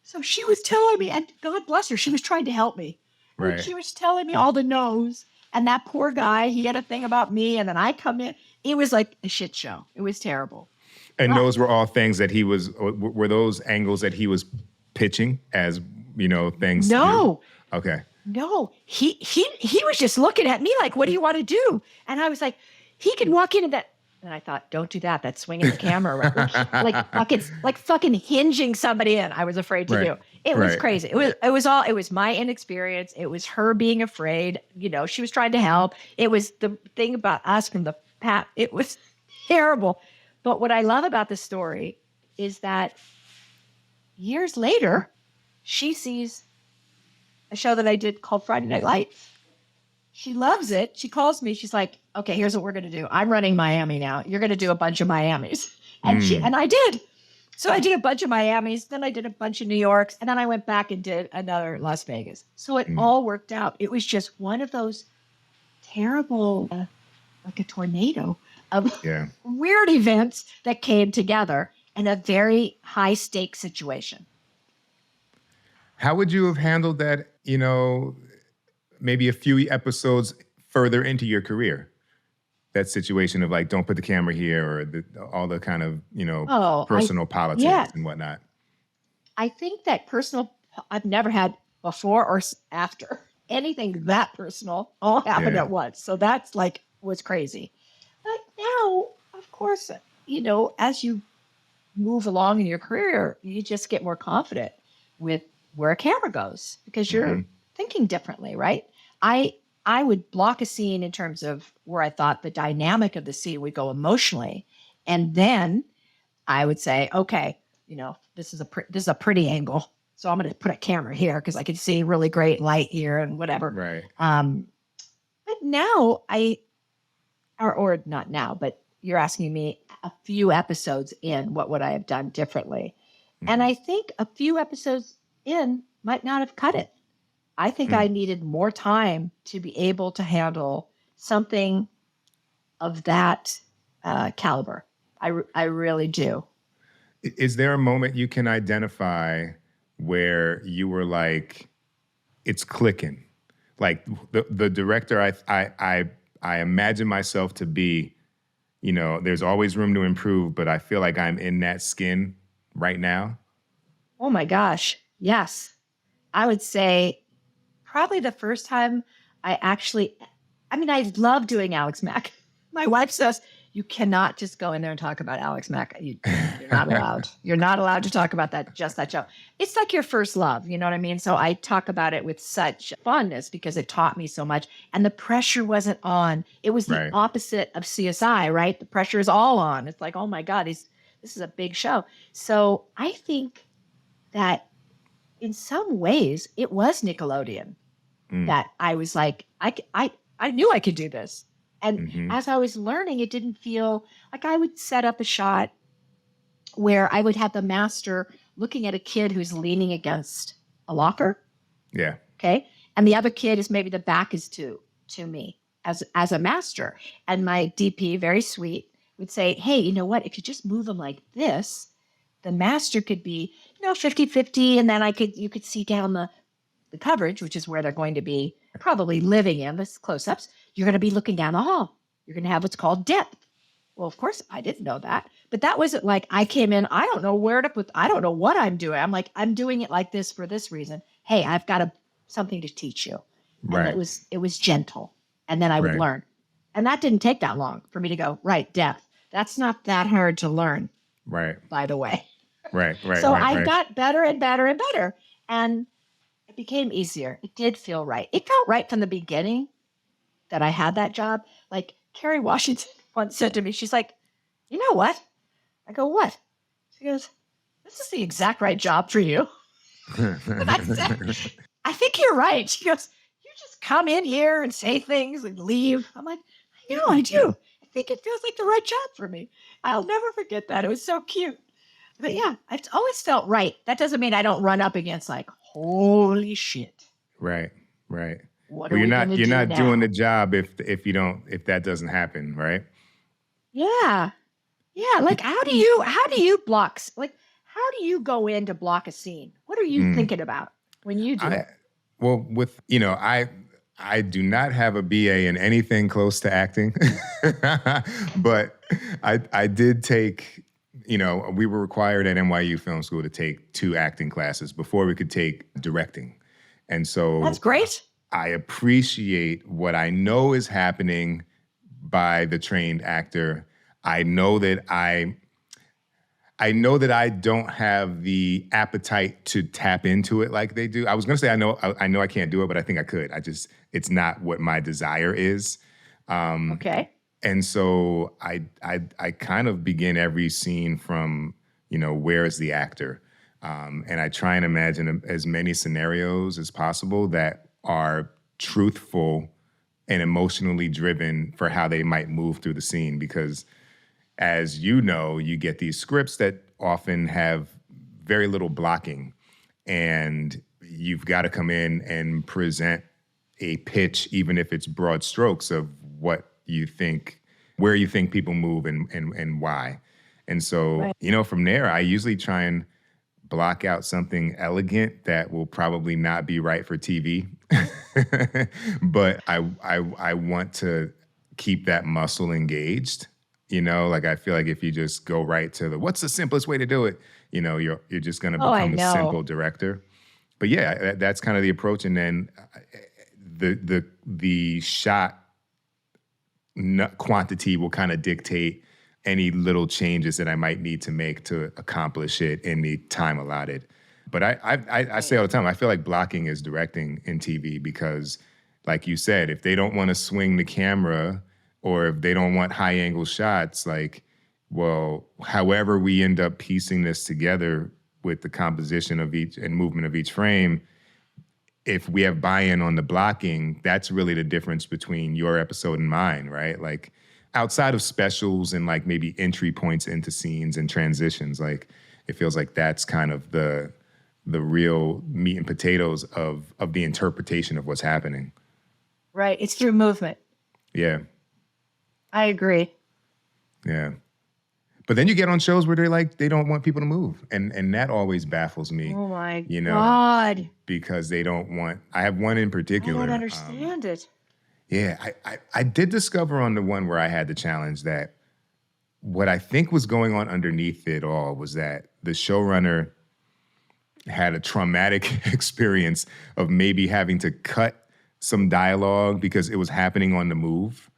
So she was telling me, and God bless her, she was trying to help me. Right. And she was telling me all the no's. And that poor guy, he had a thing about me. And then I come in. It was like a shit show. It was terrible. And those were all things that were those angles that he was pitching as, things? No. Okay. No, he was just looking at me like, what do you want to do? And I was like, he can walk into that. And I thought, don't do that. That's swinging the camera around. like fucking hinging somebody in. I was afraid to do. It was crazy. It was my inexperience. It was her being afraid. She was trying to help. It was the thing about us from the past. It was terrible. But what I love about this story is that years later, she sees a show that I did called Friday Night Lights. She loves it. She calls me. She's like, "Okay, here's what we're going to do. I'm running Miami now. You're going to do a bunch of Miamis." And I did. So I did a bunch of Miamis. Then I did a bunch of New Yorks. And then I went back and did another Las Vegas. So it all worked out. It was just one of those terrible, like a tornado of weird events that came together in a very high stakes situation. How would you have handled that, maybe a few episodes further into your career? That situation of don't put the camera here, or all the kind of, personal politics and whatnot. I think that I've never had before or after anything that personal all happened at once. So that's was crazy. But now, of course, as you move along in your career, you just get more confident with where a camera goes because you're thinking differently, right? I would block a scene in terms of where I thought the dynamic of the scene would go emotionally. And then I would say, okay, this is a pretty angle. So I'm going to put a camera here because I can see really great light here and whatever. Right. But now or not now, but you're asking me a few episodes in, what would I have done differently? Mm-hmm. And I think a few episodes in might not have cut it. I think I needed more time to be able to handle something of that caliber. I really do. Is there a moment you can identify where you were like, it's clicking? Like the director I imagine myself to be, there's always room to improve, but I feel like I'm in that skin right now. Oh my gosh. Yes. I would say probably the first time I love doing Alex Mack. My wife says, you cannot just go in there and talk about Alex Mack. You're not allowed. You're not allowed to talk about that show. It's like your first love. You know what I mean? So I talk about it with such fondness because it taught me so much. And the pressure wasn't on. It was the opposite of CSI, right? The pressure is all on. It's like, oh my God, this is a big show. So I think that in some ways it was Nickelodeon that I was like, I knew I could do this. And as I was learning, it didn't feel like I would set up a shot where I would have the master looking at a kid who's leaning against a locker. Yeah. Okay. And the other kid is maybe the back is to me as a master. And my DP, very sweet, would say, hey, you know what? If you just move them like this, the master could be, 50-50. And then you could see down the coverage, which is where they're going to be probably living in, this close-ups. You're going to be looking down the hall. You're going to have what's called depth. Well, of course, I didn't know that. But that wasn't like I came in, I don't know where to put, I don't know what I'm doing. I'm like, I'm doing it like this for this reason. Hey, I've got something to teach you. Right. And it was gentle. And then I would learn. And that didn't take that long for me to go, right, depth. That's not that hard to learn. Right. By the way. Right. So I got better and better and better. And it became easier. It did feel right. It felt right from the beginning that I had that job. Like Kerry Washington once said to me, she's like, you know what? I go, what? She goes, this is the exact right job for you. And I said, I think you're right. She goes, you just come in here and say things and leave. I'm like, I do. I think it feels like the right job for me. I'll never forget that. It was so cute. But yeah, it's always felt right. That doesn't mean I don't run up against like, holy shit. Right. What you're not now? doing the job if that doesn't happen, right? Yeah. Like how do you block? Like how do you go in to block a scene? What are you thinking about when you do it? Well, I do not have a BA in anything close to acting, but I did take. We were required at NYU Film School to take 2 acting classes before we could take directing. And so that's great. I appreciate what I know is happening by the trained actor. I know that I don't have the appetite to tap into it like they do. I was going to say I know I can't do it, but I think I could. It's not what my desire is. Okay. And so I kind of begin every scene from, where is the actor? And I try and imagine as many scenarios as possible that are truthful and emotionally driven for how they might move through the scene. Because as you know, you get these scripts that often have very little blocking. And you've got to come in and present a pitch, even if it's broad strokes of what you think, where you think people move and why. And so, from there, I usually try and block out something elegant that will probably not be right for TV. But I want to keep that muscle engaged. Like I feel like if you just go right to what's the simplest way to do it, you're just going to become a simple director. But yeah, that's kind of the approach. And then the shot quantity will kind of dictate any little changes that I might need to make to accomplish it in the time allotted. But I say all the time, I feel like blocking is directing in TV because, like you said, if they don't want to swing the camera or if they don't want high angle shots, like, well, however we end up piecing this together with the composition of each and movement of each frame, if we have buy-in on the blocking, that's really the difference between your episode and mine, right? Like outside of specials and like maybe entry points into scenes and transitions, like it feels like that's kind of the real meat and potatoes of the interpretation of what's happening. Right. It's through movement. Yeah. I agree. Yeah. But then you get on shows where they're like, they don't want people to move. And that always baffles me. Oh my you know, God. Because they don't want, I have one in I particular. don't understand it. Yeah, I did discover on the one where I had the challenge that what I think was going on underneath it all was that the showrunner had a traumatic experience of maybe having to cut some dialogue because it was happening on the move.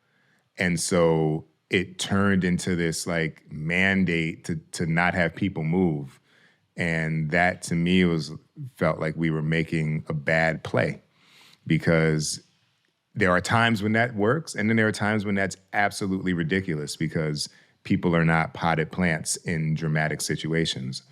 And so it turned into this like mandate to not have people move. And that to me felt like we were making a bad play, because there are times when that works, and then there are times when that's absolutely ridiculous because people are not potted plants in dramatic situations.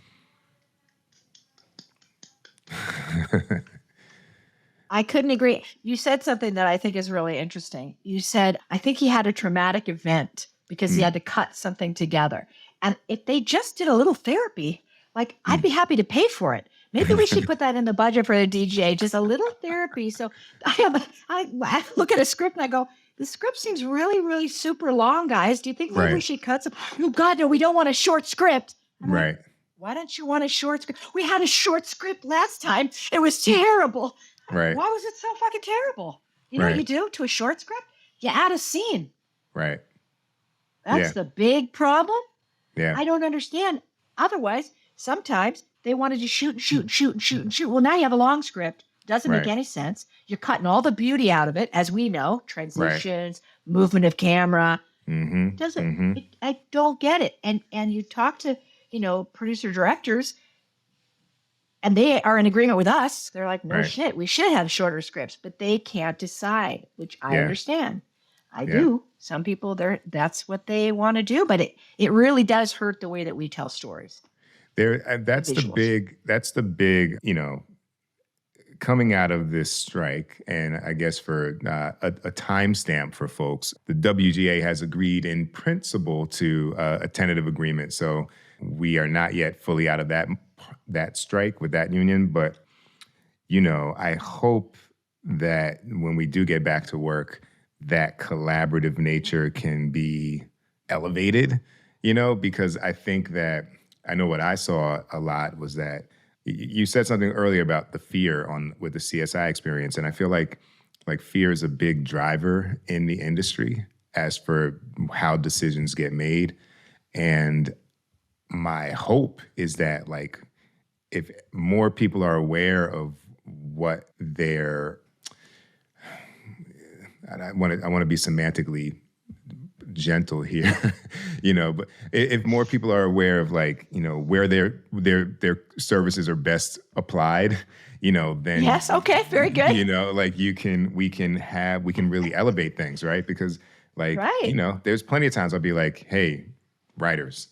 I couldn't agree. You said something that I think is really interesting. You said, I think he had a traumatic event because he had to cut something together. And if they just did a little therapy, like I'd be happy to pay for it. Maybe we should put that in the budget for the DJ, just a little therapy. So I look at a script and I go, the script seems really, really super long, guys. Do you think maybe we should cut some? Oh, God, no, we don't want a short script. Right. Like, why don't you want a short script? We had a short script last time. It was terrible. Right. Why was it so fucking terrible? You know what you do to a short script? You add a scene. Right. That's the big problem. Yeah. I don't understand. Otherwise, sometimes they wanted to shoot and shoot and shoot and shoot and shoot. Well, now you have a long script. Doesn't make any sense. You're cutting all the beauty out of it, as we know. Transitions, movement of camera. Doesn't. I don't get it. And you talk to, producer directors, and they are in agreement with us. They're like, no shit, we should have shorter scripts, but they can't decide, which I understand. I do. Some people, that's what they want to do, but it really does hurt the way that we tell stories. That's the big, coming out of this strike, and I guess for a timestamp for folks, the WGA has agreed in principle to a tentative agreement. So we are not yet fully out of that strike with that union, but I hope that when we do get back to work, that collaborative nature can be elevated, because I think that I know what I saw a lot was that you said something earlier about the fear with the CSI Experience, and I feel like fear is a big driver in the industry as for how decisions get made. And my hope is that if more people are aware of what I want to be semantically gentle here, but if more people are aware of where their services are best applied, then yes, okay, very good. we can really elevate things, right? Because there's plenty of times I'll be like, hey, writers,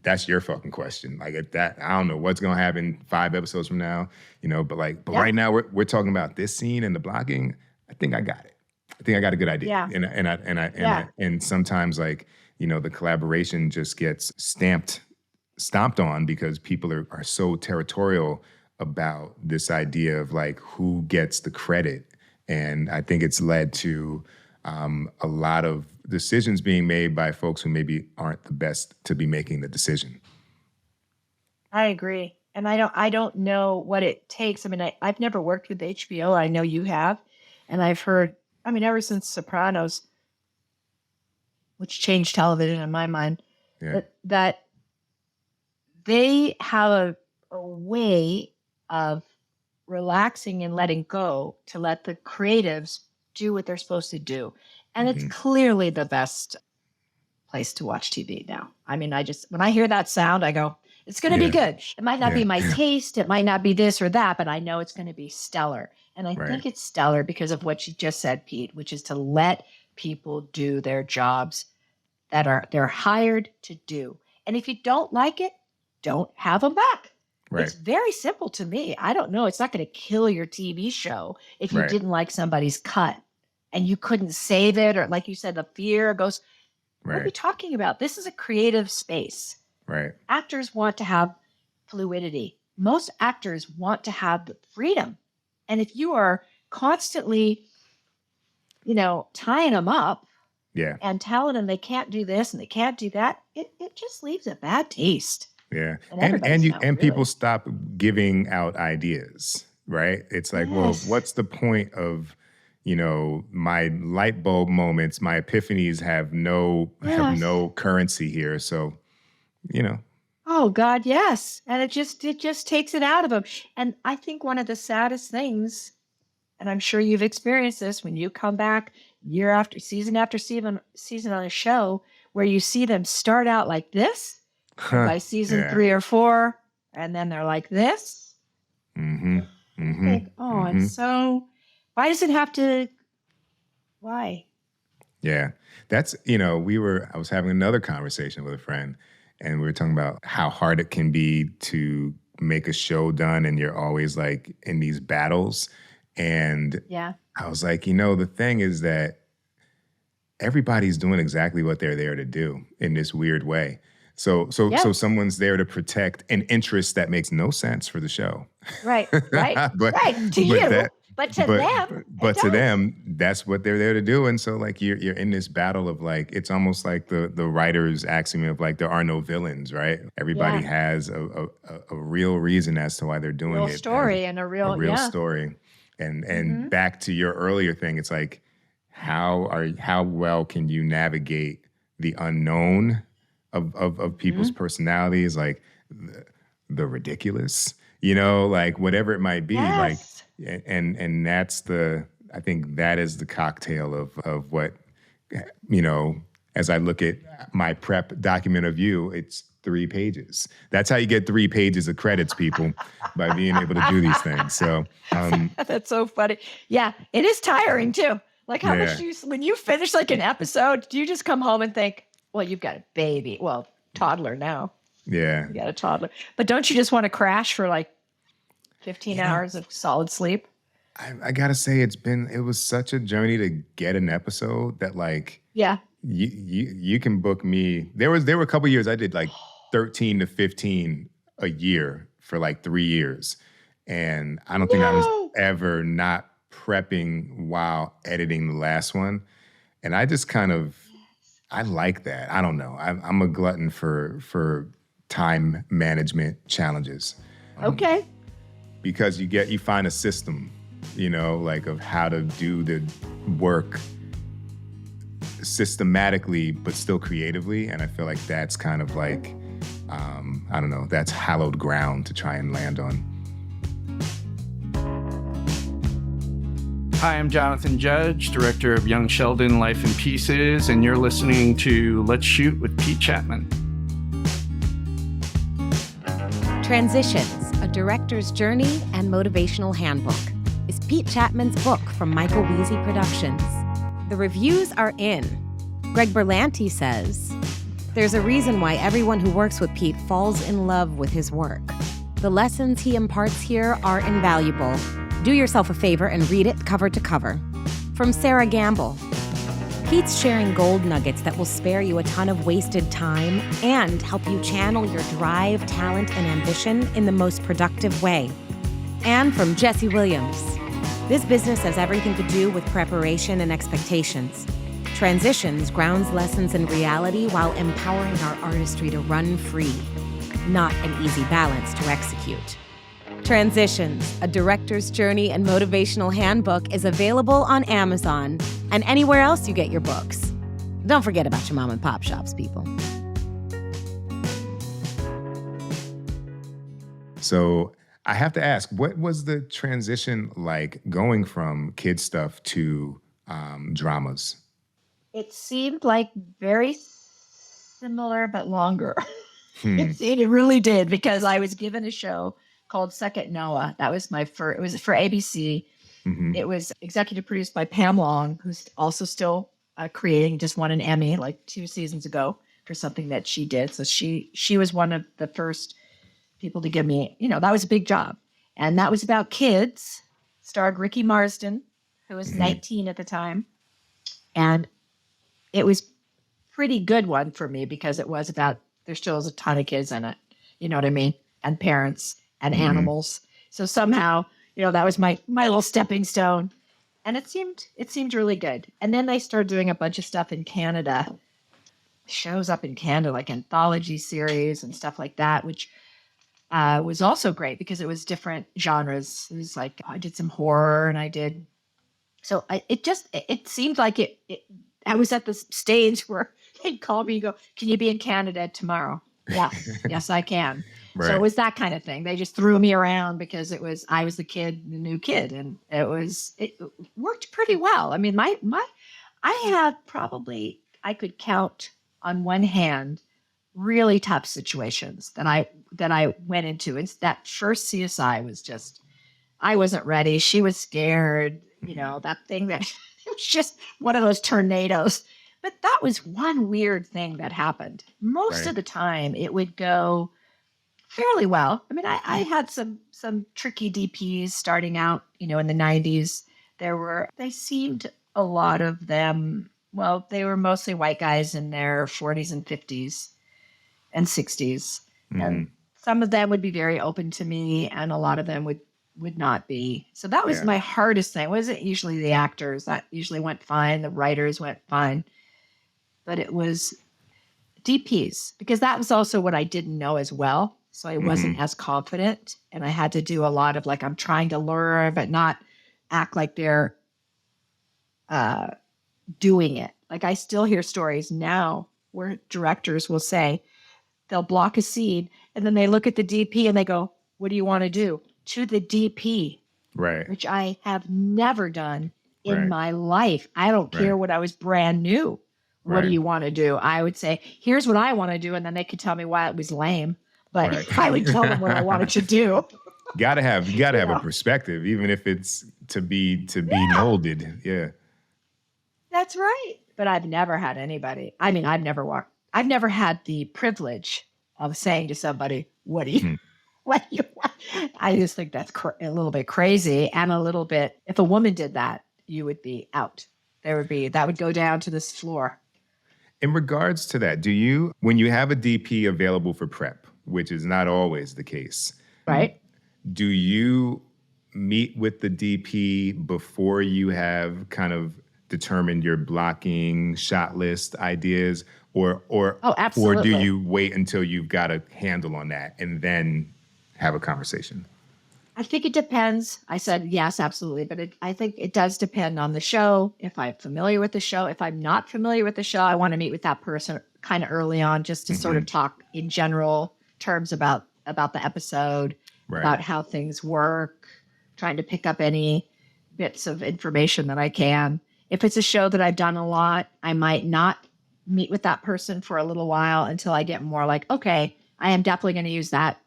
that's your fucking question. I don't know what's gonna happen 5 episodes from now, but right now we're talking about this scene and the blocking. I think I got it. I think I got a good idea. Yeah. And sometimes the collaboration just gets stomped on because people are so territorial about this idea of who gets the credit. And I think it's led to a lot of decisions being made by folks who maybe aren't the best to be making the decision. I agree. And I don't know what it takes. I mean, I've never worked with HBO. I know you have. And I've heard, ever since Sopranos, which changed television in my mind, that they have a way of relaxing and letting go to let the creatives do what they're supposed to do. And it's clearly the best place to watch TV now. When I hear that sound, I go, it's going to be good. It might not be my taste. It might not be this or that, but I know it's going to be stellar. And I think it's stellar because of what you just said, Pete, which is to let people do their jobs that they're hired to do. And if you don't like it, don't have them back. Right. It's very simple to me. I don't know. It's not going to kill your TV show if you didn't like somebody's cut and you couldn't save it, or like you said, the fear goes, what are we talking about? This is a creative space. Right. Actors want to have fluidity. Most actors want to have the freedom. And if you are constantly, tying them up, Yeah. and telling them they can't do this and they can't do that, it just leaves a bad taste. Yeah. And And everybody's you mouth, and people really. stop giving out ideas, right? It's like, well, Yes. what's the point of, my light bulb moments, my epiphanies have no currency here. So, Oh God, yes. And it just takes it out of them. And I think one of the saddest things, and I'm sure you've experienced this when you come back year after season on a show where you see them start out like this, and by season yeah. 3 or 4, and then they're like this. Mm-hmm. Mm-hmm. Like, oh, and so why does it have to? Why? Yeah. That's, I was having another conversation with a friend, and we were talking about how hard it can be to make a show done, and you're always like in these battles. And Yeah. I was like, the thing is that everybody's doing exactly what they're there to do in this weird way. So someone's there to protect an interest that makes no sense for the show. Right. Right. But- right. To but you. that- but to them. But it to does. them, that's what they're there to do. And so like you're in this battle of like, it's almost like the writer's axiom of like, there are no villains, right? Everybody has a real reason as to why they're doing real it. story and a real story. And back to your earlier thing, it's like, how well can you navigate the unknown of people's personalities, like the ridiculous, like whatever it might be, like, and that's I think that is the cocktail of what, as I look at my prep document of you, it's 3 pages. That's how you get 3 pages of credits, people, by being able to do these things. So, that's so funny. Yeah, it is tiring too. Like how much when you finish like an episode, do you just come home and think, well, you've got a baby, well, toddler now. Yeah. You got a toddler. But don't you just want to crash for like 15 hours of solid sleep? I gotta say, it was such a journey to get an episode that like, Yeah. you can book me. There were a couple years I did like 13 to 15 a year for like 3 years. And I don't think I was ever not prepping while editing the last one. And I just kind of, I like that. I don't know. I'm a glutton for time management challenges. Okay. Because you find a system, like of how to do the work systematically, but still creatively. And I feel like that's kind of like, I don't know, that's hallowed ground to try and land on. Hi, I'm Jonathan Judge, director of Young Sheldon Life in Pieces, and you're listening to Let's Shoot with Pete Chatmon. Transitions, a director's journey and motivational handbook, is Pete Chatmon's book from Michael Weezy Productions. The reviews are in. Greg Berlanti says, "There's a reason why everyone who works with Pete falls in love with his work. The lessons he imparts here are invaluable. Do yourself a favor and read it cover to cover." From Sarah Gamble, "Pete's sharing gold nuggets that will spare you a ton of wasted time and help you channel your drive, talent, and ambition in the most productive way." And from Jesse Williams, "This business has everything to do with preparation and expectations. Transitions grounds lessons in reality while empowering our artistry to run free. Not an easy balance to execute." Transitions, a director's journey and motivational handbook, is available on Amazon and anywhere else you get your books. Don't forget about your mom and pop shops, people. So I have to ask, what was the transition like going from kid stuff to dramas? It seemed like very similar but longer. It really did, because I was given a show called Second Noah. That was my first. It was for ABC. Mm-hmm. It was executive produced by Pam Long, who's also still creating. Just won an Emmy like 2 seasons ago for something that she did. So she was one of the first people to give me. That was a big job, and that was about kids. Starred Ricky Marsden, who was 19 at the time, and it was pretty good one for me because it was about. There still is a ton of kids in it. You know what I mean? And parents. And animals. So somehow, that was my little stepping stone. And it seemed really good. And then they started doing a bunch of stuff in Canada, shows up in Canada, like anthology series and stuff like that, which was also great because it was different genres. It was like I did some horror and it seemed like I was at the stage where they'd call me and go, "Can you be in Canada tomorrow?" Yes, I can. Right. So it was that kind of thing. They just threw me around because I was the new kid, and it worked pretty well. I mean, I had probably, I could count on one hand really tough situations that I went into. And that first CSI was just, I wasn't ready. She was scared. That thing that it was just one of those tornadoes. But that was one weird thing that happened. Most of the time it would go fairly well. I mean, I had some tricky DPs starting out, in the 90s. They seemed, a lot of them, well, they were mostly white guys in their 40s and 50s and 60s. And some of them would be very open to me, and a lot of them would not be. So that was my hardest thing. It wasn't usually the actors. That usually went fine. The writers went fine. But it was DPs, because that was also what I didn't know as well. So I wasn't as confident, and I had to do a lot of I'm trying to learn, but not act like they're doing it. Like I still hear stories now where directors will say, they'll block a scene and then they look at the DP and they go, "What do you want to do?" To the DP, Right. which I have never done in my life. I don't care when I was brand new. What do you want to do? I would say, "Here's what I want to do." And then they could tell me why it was lame, but I would tell them what I wanted to do. You gotta have a perspective, even if it's to be molded. Yeah. That's right. But I've never had anybody. I mean, I've never had the privilege of saying to somebody, what do you want? I just think that's a little bit crazy, and a little bit, if a woman did that, you would be out. That would go down to this floor. In regards to that, when you have a DP available for prep, which is not always the case, right? Do you meet with the DP before you have kind of determined your blocking shot list ideas, or absolutely. Or do you wait until you've got a handle on that and then have a conversation? I think it depends. I said yes, absolutely. But I think it does depend on the show. If I'm familiar with the show, if I'm not familiar with the show, I want to meet with that person kind of early on, just to sort of talk in general terms about the episode, about how things work, trying to pick up any bits of information that I can. If it's a show that I've done a lot, I might not meet with that person for a little while until I get more like, okay, I am definitely going to use that,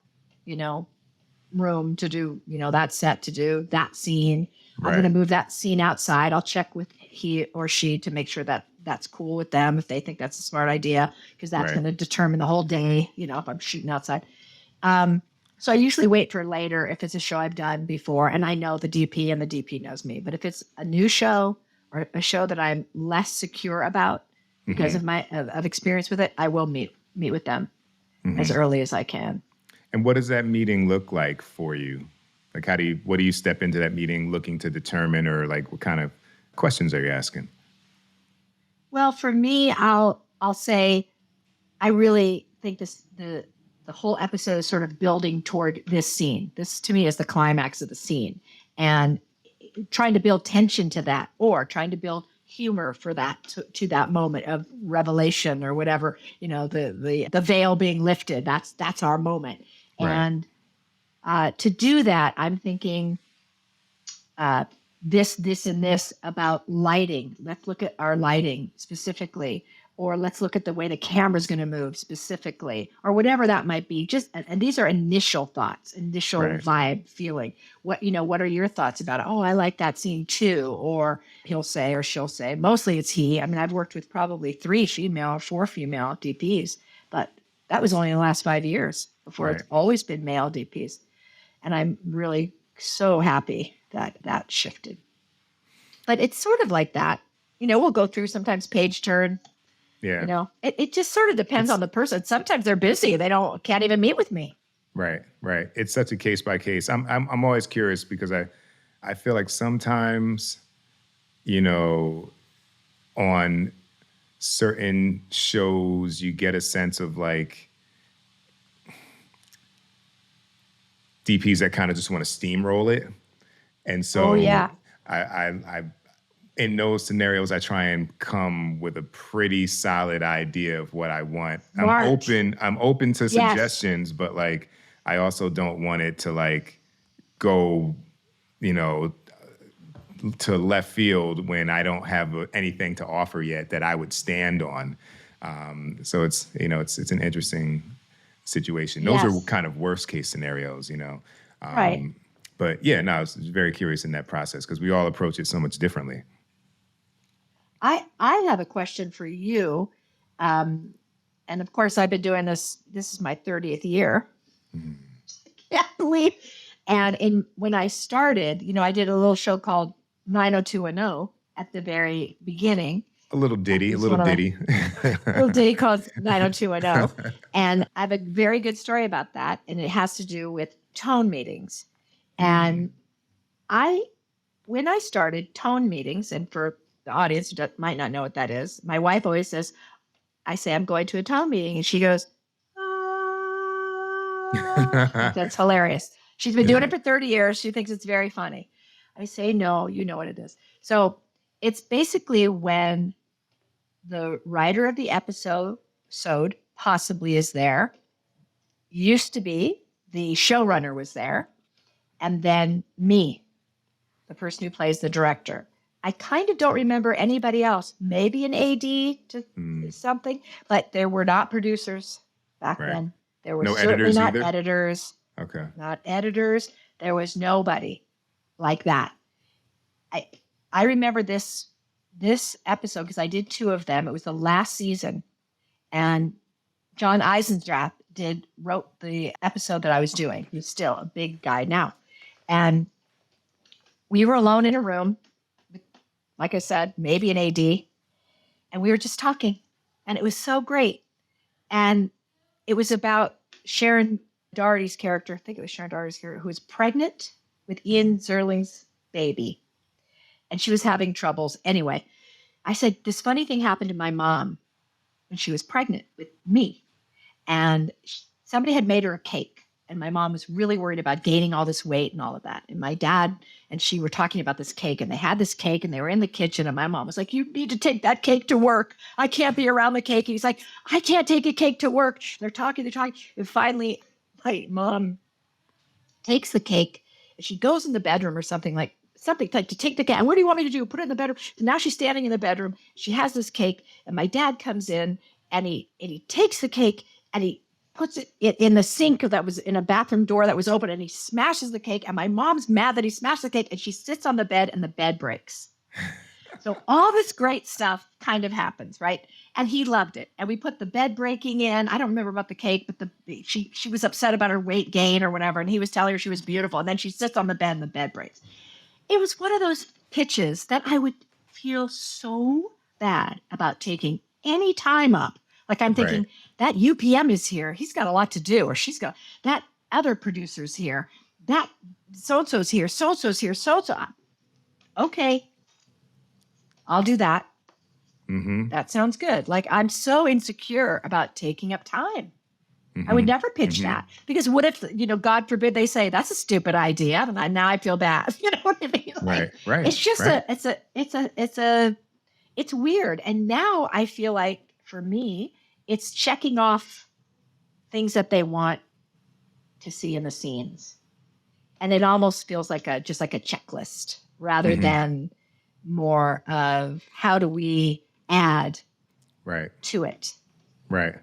room to do, that set to do that scene. I'm going to move that scene outside. I'll check with he or she to make sure that that's cool with them, if they think that's a smart idea, because that's going to determine the whole day, if I'm shooting outside. So I usually wait for later if it's a show I've done before and I know the DP and the DP knows me. But if it's a new show or a show that I'm less secure about because of my experience with it, I will meet with them as early as I can. And what does that meeting look like for you? Like, what do you step into that meeting looking to determine, or like what kind of questions are you asking? Well, for me, I'll say I really think the whole episode is sort of building toward this scene. This to me is the climax of the scene, and trying to build tension to that, or trying to build humor for that to that moment of revelation or whatever, the veil being lifted. That's our moment. And to do that, I'm thinking this and this about lighting. Let's look at our lighting specifically, or let's look at the way the camera's going to move specifically, or whatever that might be. And these are initial thoughts, initial vibe, feeling. What are your thoughts about it? Oh, I like that scene too. Or he'll say, or she'll say, mostly it's he. I mean, I've worked with probably 3 female or 4 female DPs, but that was only in the last 5 years. Before it's always been male DPs. And I'm really so happy that shifted. But it's sort of like that. We'll go through sometimes page turn. Yeah. It just sort of depends on the person. Sometimes they're busy. They can't even meet with me. Right. It's such a case by case. I'm always curious because I feel like sometimes you know, on certain shows, you get a sense of like DPs that kind of just want to steamroll it. And so I in those scenarios, I try and come with a pretty solid idea of what I want. Smart. I'm open to suggestions, but like, I also don't want it to like go, you know, to left field when I don't have anything to offer yet that I would stand on. So it's, you know, it's an interesting situation. Those are kind of worst case scenarios, you know. Right. But yeah, no, I was very curious in that process because we all approach it so much differently. I have a question for you. And of course, I've been doing this. This is my 30th year. Mm-hmm. Can't believe. And when I started, you know, I did a little show called 90210 at the very beginning. A little ditty. A little ditty called 90210. And I have a very good story about that. And it has to do with tone meetings. And when I started tone meetings, and for the audience who might not know what that is, my wife always says, I say, I'm going to a tone meeting. And she goes, that's hilarious. She's been doing it for 30 years. She thinks it's very funny. I say, no, you know what it is. So it's basically when the writer of the episode possibly is there, used to be, the showrunner was there, and then me, the person who plays the director. I kind of don't remember anybody else, maybe an AD to something, but there were not producers back then. There were certainly not editors. Okay. Not editors. There was nobody like that. I remember this episode because I did 2 of them. It was the last season, and John Eisendrath wrote the episode that I was doing. He's still a big guy now, and we were alone in a room, like I said, maybe an AD, and we were just talking, and it was so great. And it was about Sharon Doherty's character, I think it was Sharon Doherty's character, who was pregnant with Ian Zerling's baby. And she was having troubles. Anyway, I said, this funny thing happened to my mom when she was pregnant with me. And somebody had made her a cake. And my mom was really worried about gaining all this weight and all of that. And my dad and she were talking about this cake. And they had this cake and they were in the kitchen. And my mom was like, you need to take that cake to work. I can't be around the cake. And he's like, I can't take a cake to work. They're talking. And finally, my mom takes the cake and she goes in the bedroom or something like to take the cake. And what do you want me to do? Put it in the bedroom. So now she's standing in the bedroom. She has this cake. And my dad comes in and he takes the cake and he puts it in the sink that was in a bathroom door that was open, and he smashes the cake. And my mom's mad that he smashed the cake, and she sits on the bed and the bed breaks. So all this great stuff kind of happens, right? And he loved it. And we put the bed breaking in. I don't remember about the cake, but she was upset about her weight gain or whatever. And he was telling her she was beautiful. And then she sits on the bed and the bed breaks. It was one of those pitches that I would feel so bad about taking any time up. Like I'm thinking, that UPM is here. He's got a lot to do. Or she's got, that other producer's here. That so-and-so's here. So-and-so's here. So-and-so. Okay. I'll do that. Mm-hmm. That sounds good. Like I'm so insecure about taking up time. Mm-hmm. I would never pitch that because what if, God forbid they say that's a stupid idea. And now I feel bad. You know what I mean? Like, right. It's just it's weird. And now I feel like for me, it's checking off things that they want to see in the scenes. And it almost feels like just like a checklist rather than more of how do we add to it. Right.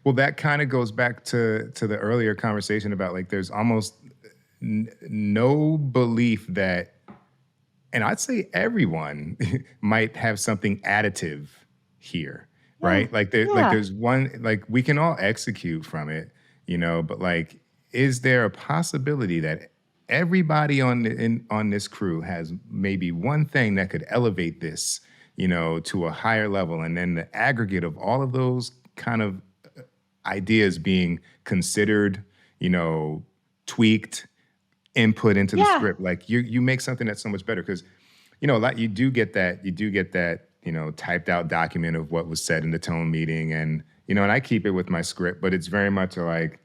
Well, that kind of goes back to the earlier conversation about like there's almost no belief that, and I'd say everyone might have something additive here. Right. Like there's one, like we can all execute from it, but like, is there a possibility that everybody on this crew has maybe one thing that could elevate this, to a higher level? And then the aggregate of all of those kind of ideas being considered, tweaked, input into the script. Like you make something that's so much better because, you do get that, typed out document of what was said in the tone meeting. And, and I keep it with my script, but it's very much like,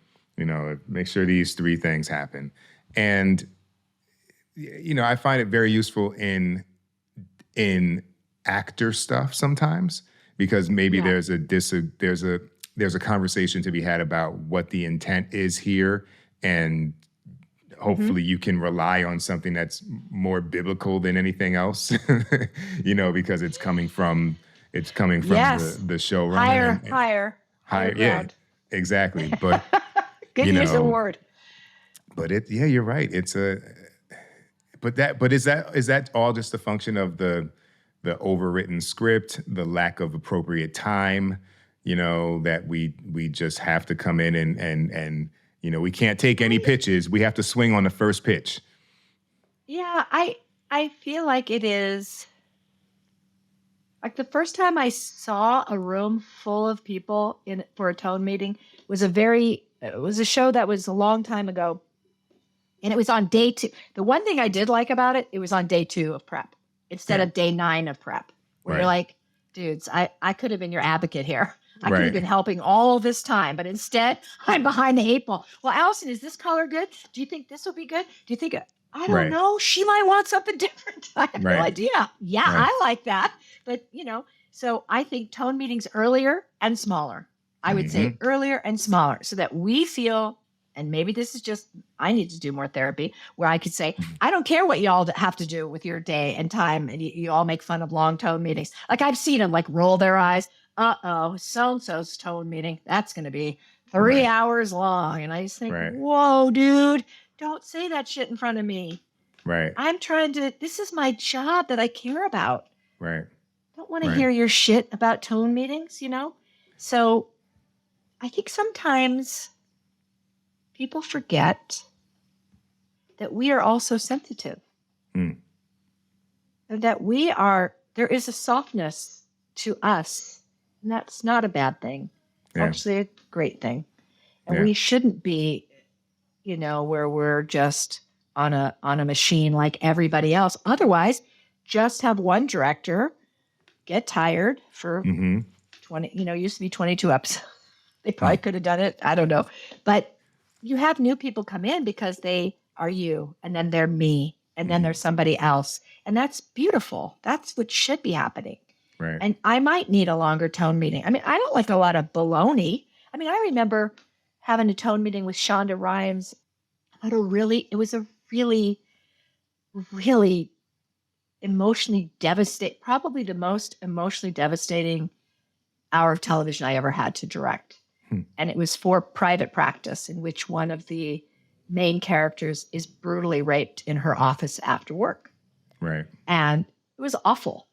make sure these 3 things happen. And, I find it very useful in actor stuff sometimes, because maybe there's a conversation to be had about what the intent is here, and hopefully you can rely on something that's more biblical than anything else, because it's coming from the showrunner. Higher. Yeah, exactly. But good use of the word. But you're right. But is that all just a function of the overwritten script, the lack of appropriate time, that we just have to come in and we can't take any pitches. We have to swing on the first pitch. Yeah, I feel like it is like the first time I saw a room full of people for a tone meeting was it was a show that was a long time ago. And it was on day 2. The one thing I did like about it, it was on day 2 of prep instead of day 9 of prep. Where you're like, dudes, I could have been your advocate here. I could have been helping all this time, but instead I'm behind the 8 ball. Well, Allison, is this color good? Do you think this will be good? Do you think I don't know. She might want something different. I have no idea. Yeah, I like that. But, so I think tone meetings earlier and smaller. I would say earlier and smaller so that we feel, and maybe this is just, I need to do more therapy, where I could say, I don't care what y'all have to do with your day and time. And you all make fun of long tone meetings. Like I've seen them roll their eyes. So-and-so's tone meeting. That's going to be 3 hours long. And I just think, whoa, dude, don't say that shit in front of me. Right. This is my job that I care about. Right. Don't want to hear your shit about tone meetings, So I think sometimes people forget that we are also sensitive. And that there is a softness to us. And that's not a bad thing. It's actually a great thing. And we shouldn't be, where we're just on a machine like everybody else. Otherwise, just have one director get tired for 20, used to be 22 episodes. They probably could have done it. I don't know. But you have new people come in because they are you, and then they're me, and then there's somebody else. And that's beautiful. That's what should be happening. Right. And I might need a longer tone meeting. I mean, I don't like a lot of baloney. I mean, I remember having a tone meeting with Shonda Rhimes. It was a really, really emotionally devastating, probably the most emotionally devastating hour of television I ever had to direct. And it was for Private Practice, in which one of the main characters is brutally raped in her office after work. Right. And it was awful.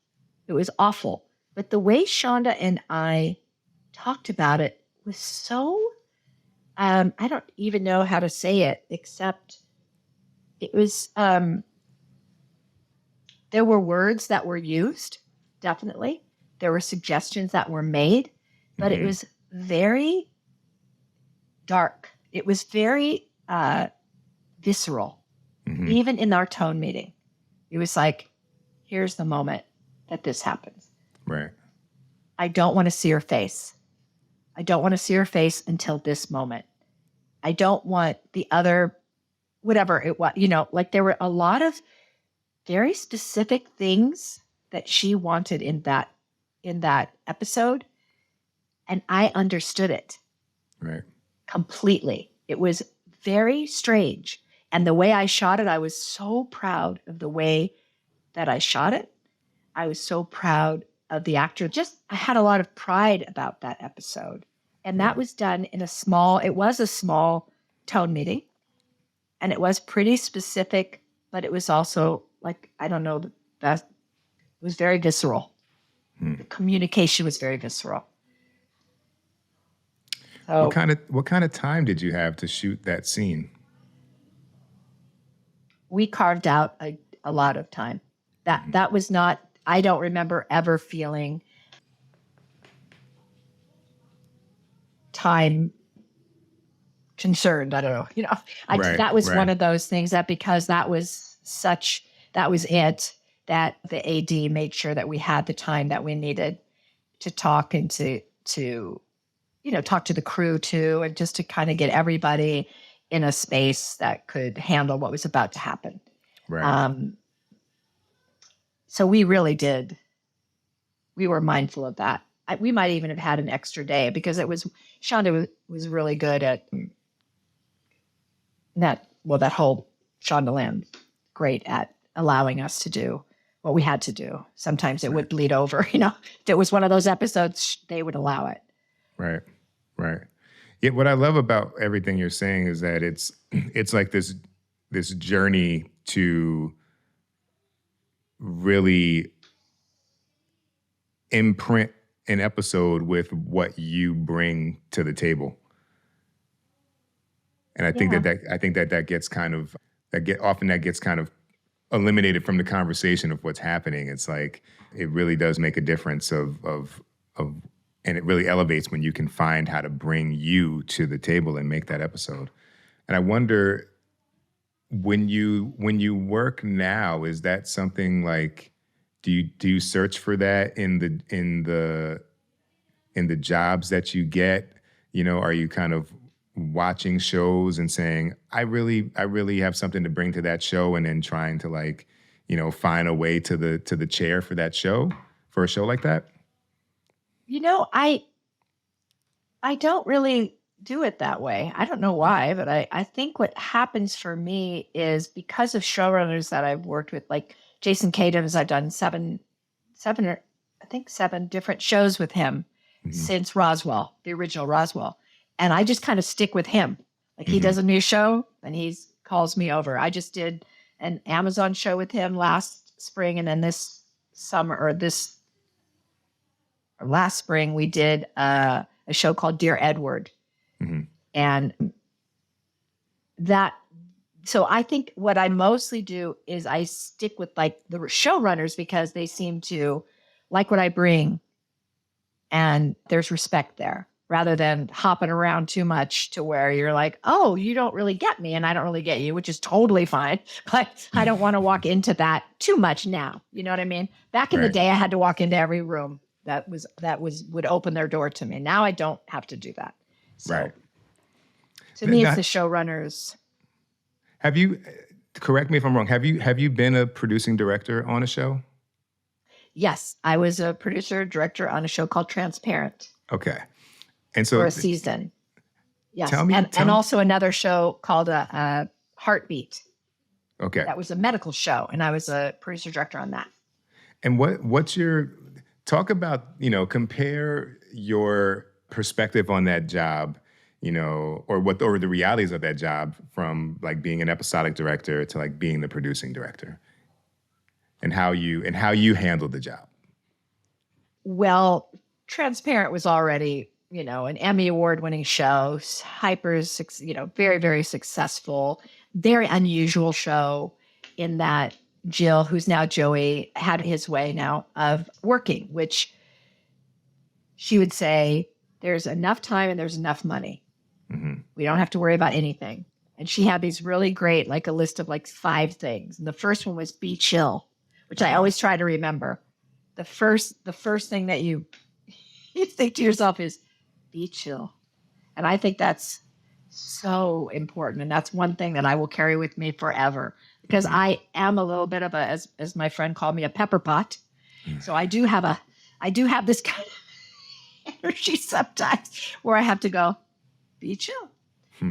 It was awful. But the way Shonda and I talked about it was so, I don't even know how to say it, except it was, there were words that were used, definitely. There were suggestions that were made, but it was very dark. It was very visceral, even in our tone meeting. It was like, here's the moment that this happens. Right. I don't want to see her face. I don't want to see her face until this moment. I don't want the other, whatever it was, there were a lot of very specific things that she wanted in that episode. And I understood it. Right. Completely. It was very strange. And the way I shot it, I was so proud of the way that I shot it. I was so proud of the actor. I had a lot of pride about that episode. And that was done in a small tone meeting. And it was pretty specific, but it was also it was very visceral. The communication was very visceral. So, what kind of time did you have to shoot that scene? We carved out a lot of time. That was not, I don't remember ever feeling time concerned. I don't know. That was one of those things that because that was it, that the AD made sure that we had the time that we needed to talk and to talk to the crew too, and just to kind of get everybody in a space that could handle what was about to happen. Right. So we really did. We were mindful of that. We might even have had an extra day because Shonda was really good at that. Well, that whole Shonda Land, great at allowing us to do what we had to do. Sometimes it would bleed over, if it was one of those episodes, they would allow it. Right. Yeah, what I love about everything you're saying is that it's like this journey to really imprint an episode with what you bring to the table. And I think that gets kind of eliminated from the conversation of what's happening. It's like it really does make a difference and it really elevates when you can find how to bring you to the table and make that episode. And I wonder, when you work now, is that something like, do you search for that in the jobs that you get? Are you kind of watching shows and saying, I really have something to bring to that show, and then trying to find a way to the chair for that show, for a show like that? I don't really do it that way. I don't know why, but I think what happens for me is because of showrunners that I've worked with, like Jason Katims, I've done seven different shows with him since Roswell, the original Roswell. And I just kind of stick with him. Like he does a new show and he calls me over. I just did an Amazon show with him last spring. And then last spring, we did a show called Dear Edward. And so I think what I mostly do is I stick with like the showrunners because they seem to like what I bring and there's respect there, rather than hopping around too much to where you're like, oh, you don't really get me and I don't really get you, which is totally fine. But I don't want to walk into that too much now. You know what I mean? Back in the day, I had to walk into every room that would open their door to me. Now I don't have to do that. So to me, it's the showrunners. Have you, correct me if I'm wrong, have you been a producing director on a show? Yes, I was a producer director on a show called Transparent. Okay. And so for a season. Yes. Tell me, and also another show called Heartbeat. Okay. That was a medical show, and I was a producer director on that. And what's your talk about, compare your perspective on that job, or the realities of that job from like being an episodic director to like being the producing director, and how you handled the job. Well, Transparent was already, an Emmy award-winning show, very, very successful, very unusual show in that Jill, who's now Joey, had his way now of working, which she would say, there's enough time and there's enough money. We don't have to worry about anything. And she had these really great, like a list of like 5 things. And the first one was be chill, which I always try to remember. The first thing that you think to yourself is be chill. And I think that's so important. And that's one thing that I will carry with me forever, because I am a little bit of as my friend called me, a pepper pot. So I do have this kind of energy sometimes where I have to go, be chill.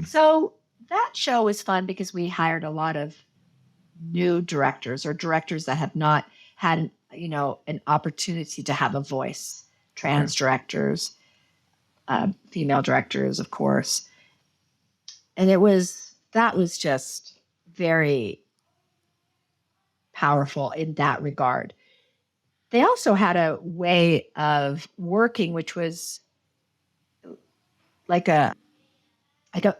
So that show was fun because we hired a lot of new directors, or directors that have not had, an opportunity to have a voice. Trans directors, female directors, of course. And that was just very powerful in that regard. They also had a way of working, which was like a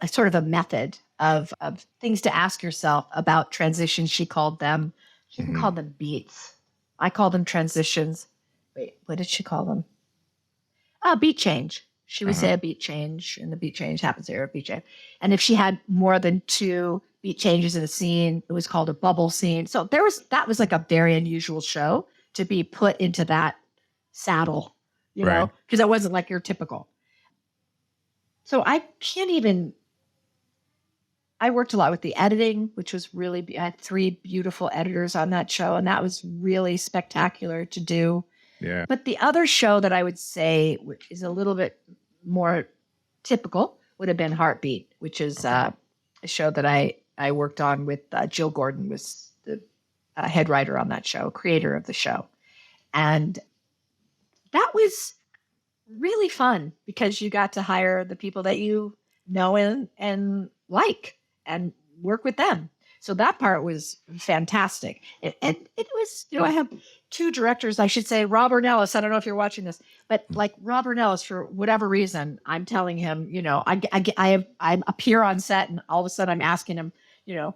sort of a method of things to ask yourself about transitions. She called them, she even called them beats. I call them transitions. Wait, what did she call them? Beat change. She would say a beat change, and the beat change happens here, a beat change. And if she had more than 2 beat changes in a scene. It was called a bubble scene. So that was like a very unusual show to be put into that saddle, you Right. know, because it wasn't like your typical. So I worked a lot with the editing, which was really, I had 3 beautiful editors on that show, and that was really spectacular to do. Yeah. But the other show that I would say is a little bit more typical would have been Heartbeat, which is a show that I worked on with Jill Gordon, was the head writer on that show, creator of the show. And that was really fun because you got to hire the people that you know and like and work with them. So that part was fantastic. And it was, you know, I have 2 directors, I should say, Robert Ellis. I don't know if you're watching this, but like Robert Ellis, for whatever reason, I'm telling him, you know, I appear on set and all of a sudden I'm asking him, you know,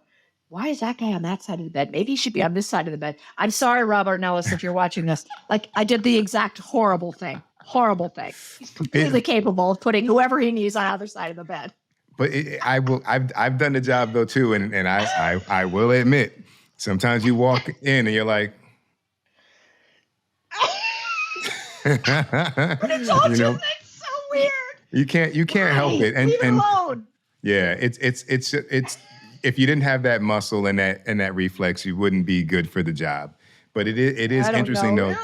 why is that guy on that side of the bed? Maybe he should be on this side of the bed. I'm sorry, Robert Ellis, if you're watching this. Like, I did the exact horrible thing. He's completely capable of putting whoever he needs on the other side of the bed. But I've done the job though too, and I will admit, sometimes you walk in and you're like, But it's all you know, it's so weird. you can't help it, Leave it alone. yeah, it's if you didn't have that muscle and that reflex, you wouldn't be good for the job. But it is interesting though,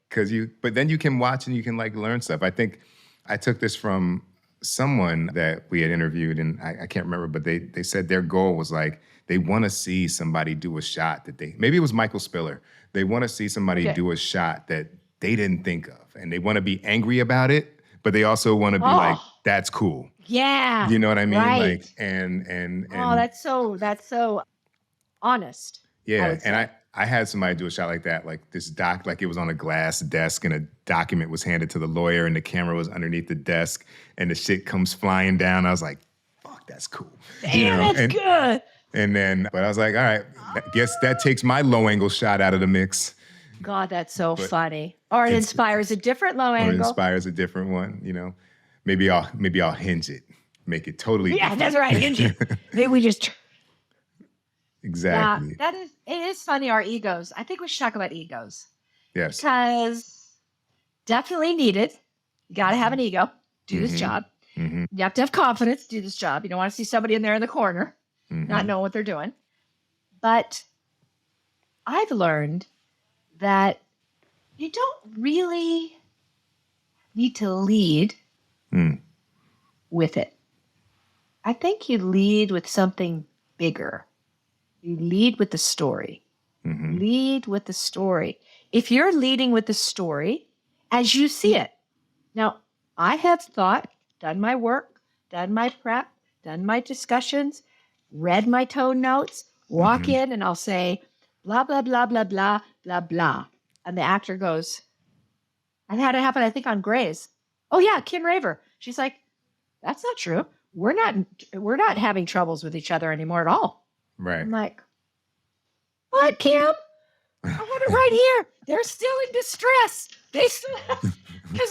because but then you can watch and you can like learn stuff. I think I took this from someone that we had interviewed, and I can't remember, but they said their goal was like, they want to see somebody do a shot that maybe it was Michael Spiller. They want to see somebody do a shot that they didn't think of, and they want to be angry about it, but they also want to be like, that's cool. Yeah. You know what I mean? Right. Like, and that's so honest. yeah. And I had somebody do a shot like that, like this like it was on a glass desk and a document was handed to the lawyer and the camera was underneath the desk and the shit comes flying down. I was like, fuck, that's cool. Damn, that's good. And then, but I was like, all right, I guess that takes my low angle shot out of the mix. God, that's so funny. Or it inspires a different low angle. Or it inspires a different one, you know. Maybe I'll hinge it, make it totally different. That's right, hinge it. Maybe we just exactly. Yeah, it is funny, our egos. I think we should talk about egos. Yes. Because definitely needed. You got to have an ego, do this job. Mm-hmm. You have to have confidence, do this job. You don't want to see somebody in there in the corner, not knowing what they're doing. But I've learned that you don't really need to lead with it. I think you lead with something bigger. You lead with the story. Lead with the story. If you're leading with the story as you see it. Now, I have thought, done my work, done my prep, done my discussions, read my tone notes, walk in and I'll say, blah, blah, blah, blah, blah, blah, blah. And the actor goes, I've had it happen, I think, on Grey's. Oh, yeah, Kim Raver. She's like, that's not true. We're not having troubles with each other anymore at all. Right. I'm like, what, Kim? I want it right here. They're still in distress. They still because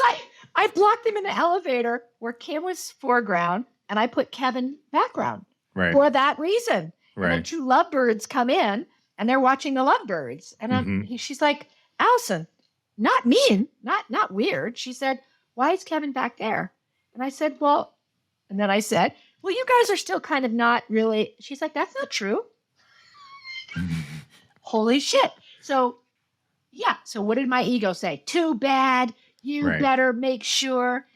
I blocked them in the elevator where Kim was foreground and I put Kevin background for that reason. Right. And then 2 lovebirds come in and they're watching the lovebirds. And she's like, Allison, not mean, not weird. She said, why is Kevin back there? And I said, well, you guys are still kind of not really. She's like, that's not true. Holy shit. So, yeah. So what did my ego say? Too bad. You better make sure.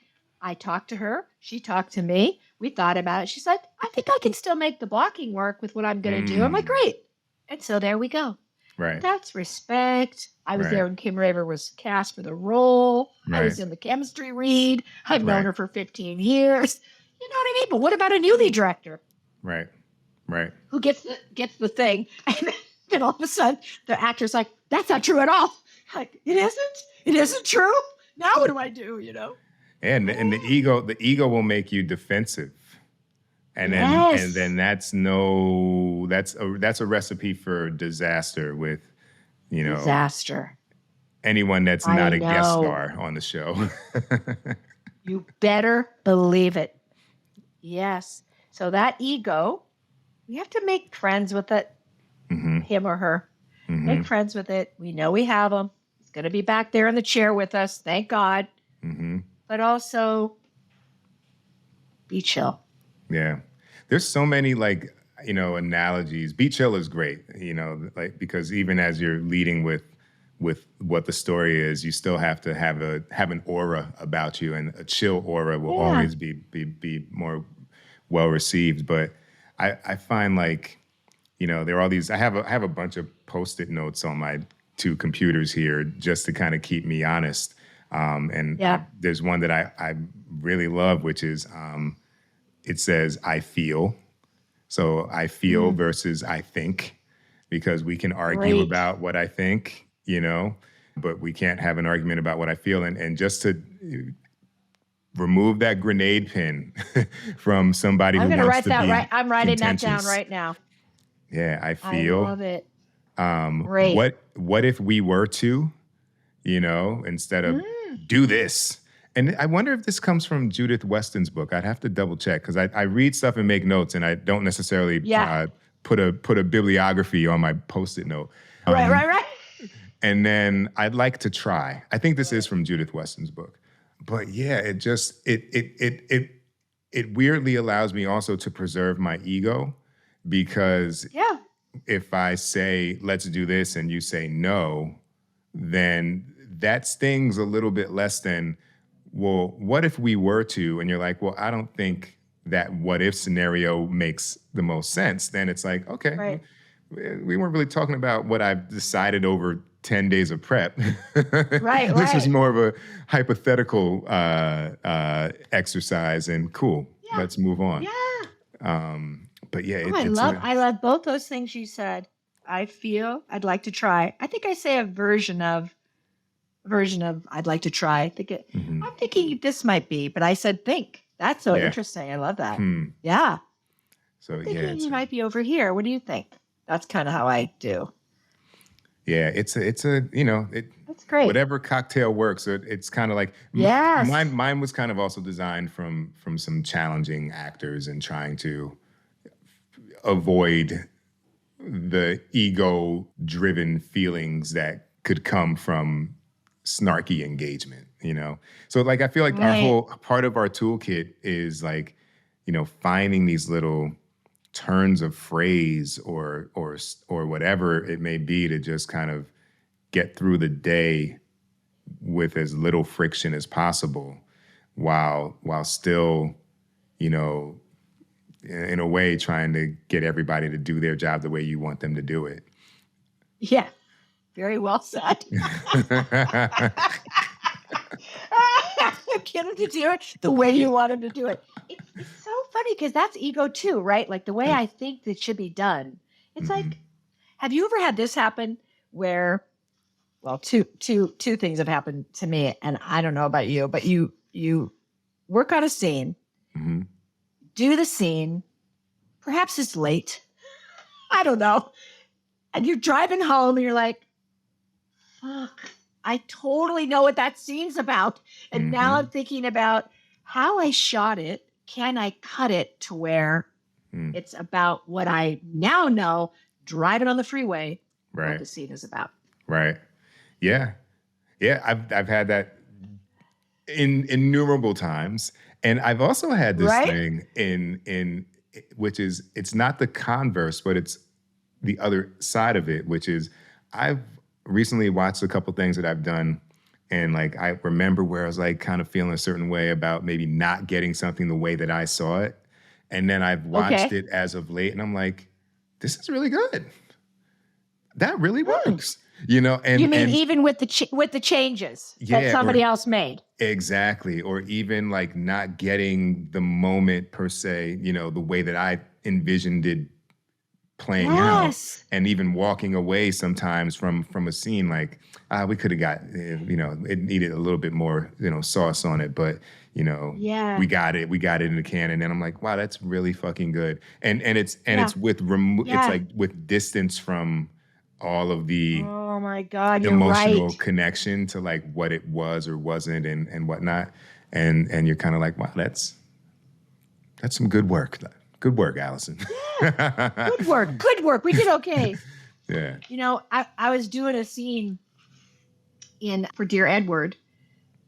I talked to her. She talked to me. We thought about it. She said, I think I can still make the blocking work with what I'm going to do. I'm like, great. And so there we go. Right. That's respect. I was there when Kim Raver was cast for the role. I was in the chemistry read. I've known her for 15 years. You know what I mean? But what about a newly director? Right. Who gets the thing. And then all of a sudden, the actor's like, that's not true at all. Like, it isn't? It isn't true? Now what do I do, you know? And the ego will make you defensive. And then that's a recipe for disaster with, you know, anyone that's not a guest star on the show. You better believe it. Yes. So that ego we have to make friends with it, him or her. Make friends with it. We know we have him. He's going to be back there in the chair with us. Thank God. But also be chill. Yeah. There's so many analogies. Be chill is great, because even as you're leading with what the story is, you still have to have an aura about you, and a chill aura will always be more well received. But I find there are all these. I have a bunch of Post-it notes on my two computers here just to kind of keep me honest. There's one that I really love, which is it says I feel. So I feel versus I think, because we can argue about what I think, but we can't have an argument about what I feel. And just to remove that grenade pin from somebody who wants to be I'm writing contentious. that down right now. Yeah, I feel. I love it. Great. What if we were to, instead of do this? And I wonder if this comes from Judith Weston's book. I'd have to double check, because I read stuff and make notes, and I don't necessarily put a bibliography on my Post-it note. Right. And then I'd like to try. I think this is from Judith Weston's book. But yeah, it just it weirdly allows me also to preserve my ego, because if I say let's do this and you say no, then that stings a little bit less than, well, what if we were to? And you're like, well, I don't think that what if scenario makes the most sense. Then it's like, okay, we weren't really talking about what I've decided over 10 days of prep. Right. This was more of a hypothetical exercise, and cool. Yeah. Let's move on. Yeah. But yeah, I love both those things you said. I feel, I'd like to try. I think I say a version of I'd like to try. I'm thinking this might be, but I said think. That's so interesting. I love that. Yeah. So I'm thinking you might be over here. What do you think? That's kind of how I do. Yeah, it's That's great. Whatever cocktail works. It's kind of like mine was kind of also designed from some challenging actors and trying to avoid the ego-driven feelings that could come from snarky engagement, So I feel like our whole part of our toolkit is finding these little turns of phrase or whatever it may be to just kind of get through the day with as little friction as possible, while still, in a way trying to get everybody to do their job the way you want them to do it. Yeah. Very well said. Get them to do it the way you want them to do it. It's so funny, because that's ego too, right? Like the way I think that should be done. It's like, have you ever had this happen where, well, two things have happened to me, and I don't know about you, but you work on a scene, do the scene, perhaps it's late, I don't know, and you're driving home and you're like, fuck, I totally know what that scene's about. And now I'm thinking about how I shot it. Can I cut it to where it's about what I now know, driving on the freeway, what the scene is about. Right. Yeah. Yeah. I've had that in innumerable times. And I've also had this thing in which is, it's not the converse, but it's the other side of it, which is I've recently watched a couple things that I've done, and I remember where I was kind of feeling a certain way about maybe not getting something the way that I saw it. And then I've watched it as of late, and I'm like, this is really good. That really works. And you mean even with the changes that somebody else made? Exactly. Or even not getting the moment per se, the way that I envisioned it playing out, and even walking away sometimes from a scene we could have got, it needed a little bit more, sauce on it, but we got it in the can. And then I'm like, wow, that's really fucking good. And it's with it's with distance from all of the oh my God, emotional connection to what it was or wasn't and whatnot. And you're kind of like, wow, that's some good work. Good work, Allison. Good work. Good work. We did okay. Yeah. You know, I was doing a scene for Dear Edward,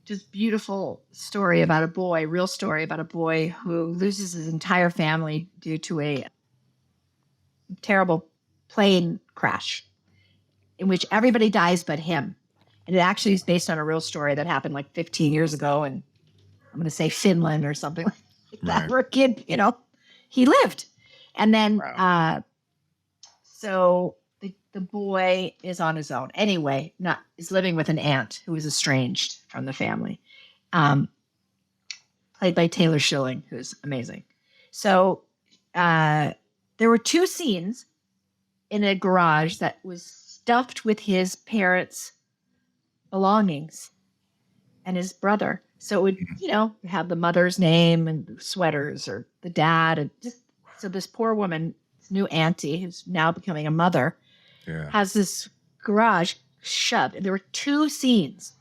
just beautiful story about a boy, real story about a boy who loses his entire family due to a terrible plane crash in which everybody dies but him. And it actually is based on a real story that happened like 15 years ago. And I'm going to say Finland or something like that, Right. where a kid, he lived. And then, Wow. so the boy is on his own. Anyway, is living with an aunt who is estranged from the family, played by Taylor Schilling, who's amazing. So there were 2 scenes in a garage that was stuffed with his parents' belongings and his brother. So it would, have the mother's name and sweaters, or the dad. And so this poor woman, this new auntie, who's now becoming a mother, has this garage shoved. And there were 2 scenes.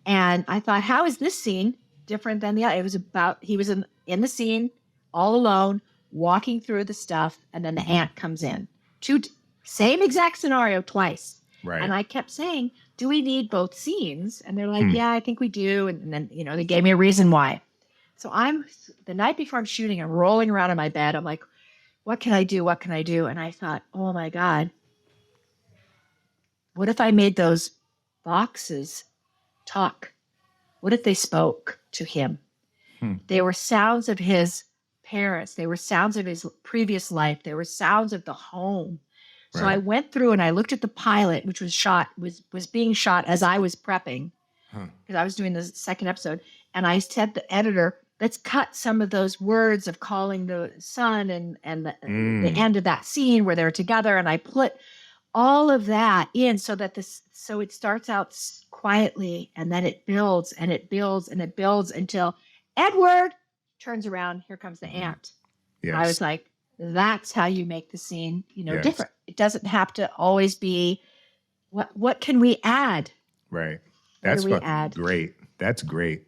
And I thought, how is this scene different than the other? It was about, he was in the scene all alone, walking through the stuff, and then the aunt comes in. Same exact scenario twice. Right. And I kept saying, do we need both scenes? And they're like, yeah, I think we do. And then, they gave me a reason why. So the night before I'm shooting, I'm rolling around in my bed. I'm like, what can I do? What can I do? And I thought, oh my God, what if I made those boxes talk? What if they spoke to him? They were sounds of his parents. They were sounds of his previous life. They were sounds of the home. So I went through and I looked at the pilot, which was being shot as I was prepping, because I was doing the second episode. And I said to the editor, let's cut some of those words of calling the son and the end of that scene where they're together. And I put all of that in so it starts out quietly, and then it builds and it builds and it builds until Edward turns around. Here comes the aunt. Yes. I was like, that's how you make the scene, different. It doesn't have to always be, what can we add? Right. What That's do we add? Great. That's great.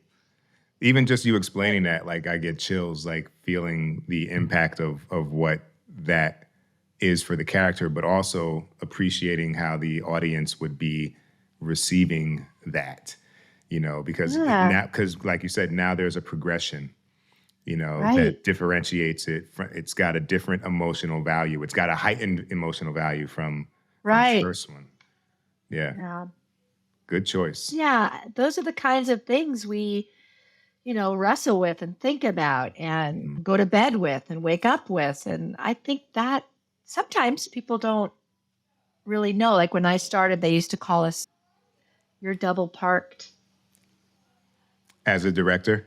Even just you explaining that, like, I get chills, like feeling the impact of what that is for the character, but also appreciating how the audience would be receiving that, because like you said, now there's a progression, that differentiates it. It's got a different emotional value. It's got a heightened emotional value from the first one. Yeah. Good choice. Yeah. Those are the kinds of things we, wrestle with and think about and go to bed with and wake up with. And I think that sometimes people don't really know. Like when I started, they used to call us, you're double parked. As a director?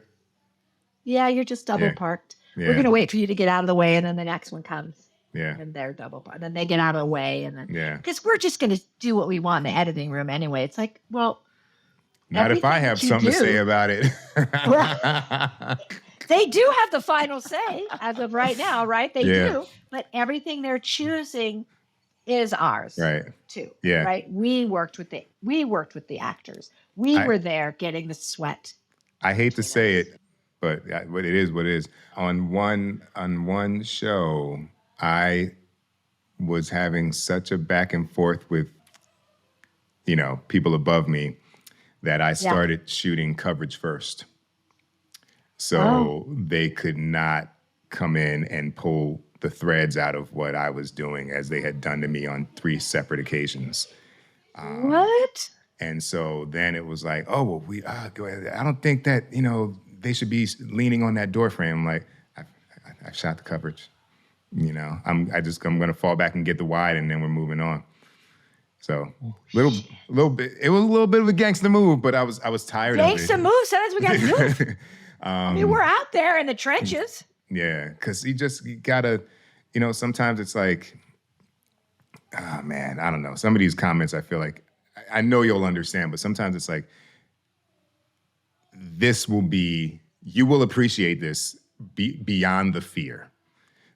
Yeah, you're just double parked. Yeah. We're going to wait for you to get out of the way, and then the next one comes. Yeah. And they're double parked. And then they get out of the way. And then, because we're just going to do what we want in the editing room anyway. It's like, well, not if I have something to say about it. They do have the final say as of right now, right? They do. But everything they're choosing is ours, too. Yeah. Right. We worked with the actors. We were there getting the sweat. I hate to say it, but it is what it is. On one show, I was having such a back and forth with, people above me that I started shooting coverage first. So they could not come in and pull the threads out of what I was doing, as they had done to me on 3 separate occasions. What? And so then it was like, oh, well, I don't think that, they should be leaning on that door frame. I'm like, I shot the coverage. I'm going to fall back and get the wide, and then we're moving on. So little bit, it was a little bit of a gangster move, but I was tired of it. Gangster move, sometimes we got to move. We're out there in the trenches. Yeah, because you gotta, sometimes it's like, oh man, I don't know. Some of these comments, I feel like, I know you'll understand, but sometimes it's like, you will appreciate this beyond the fear.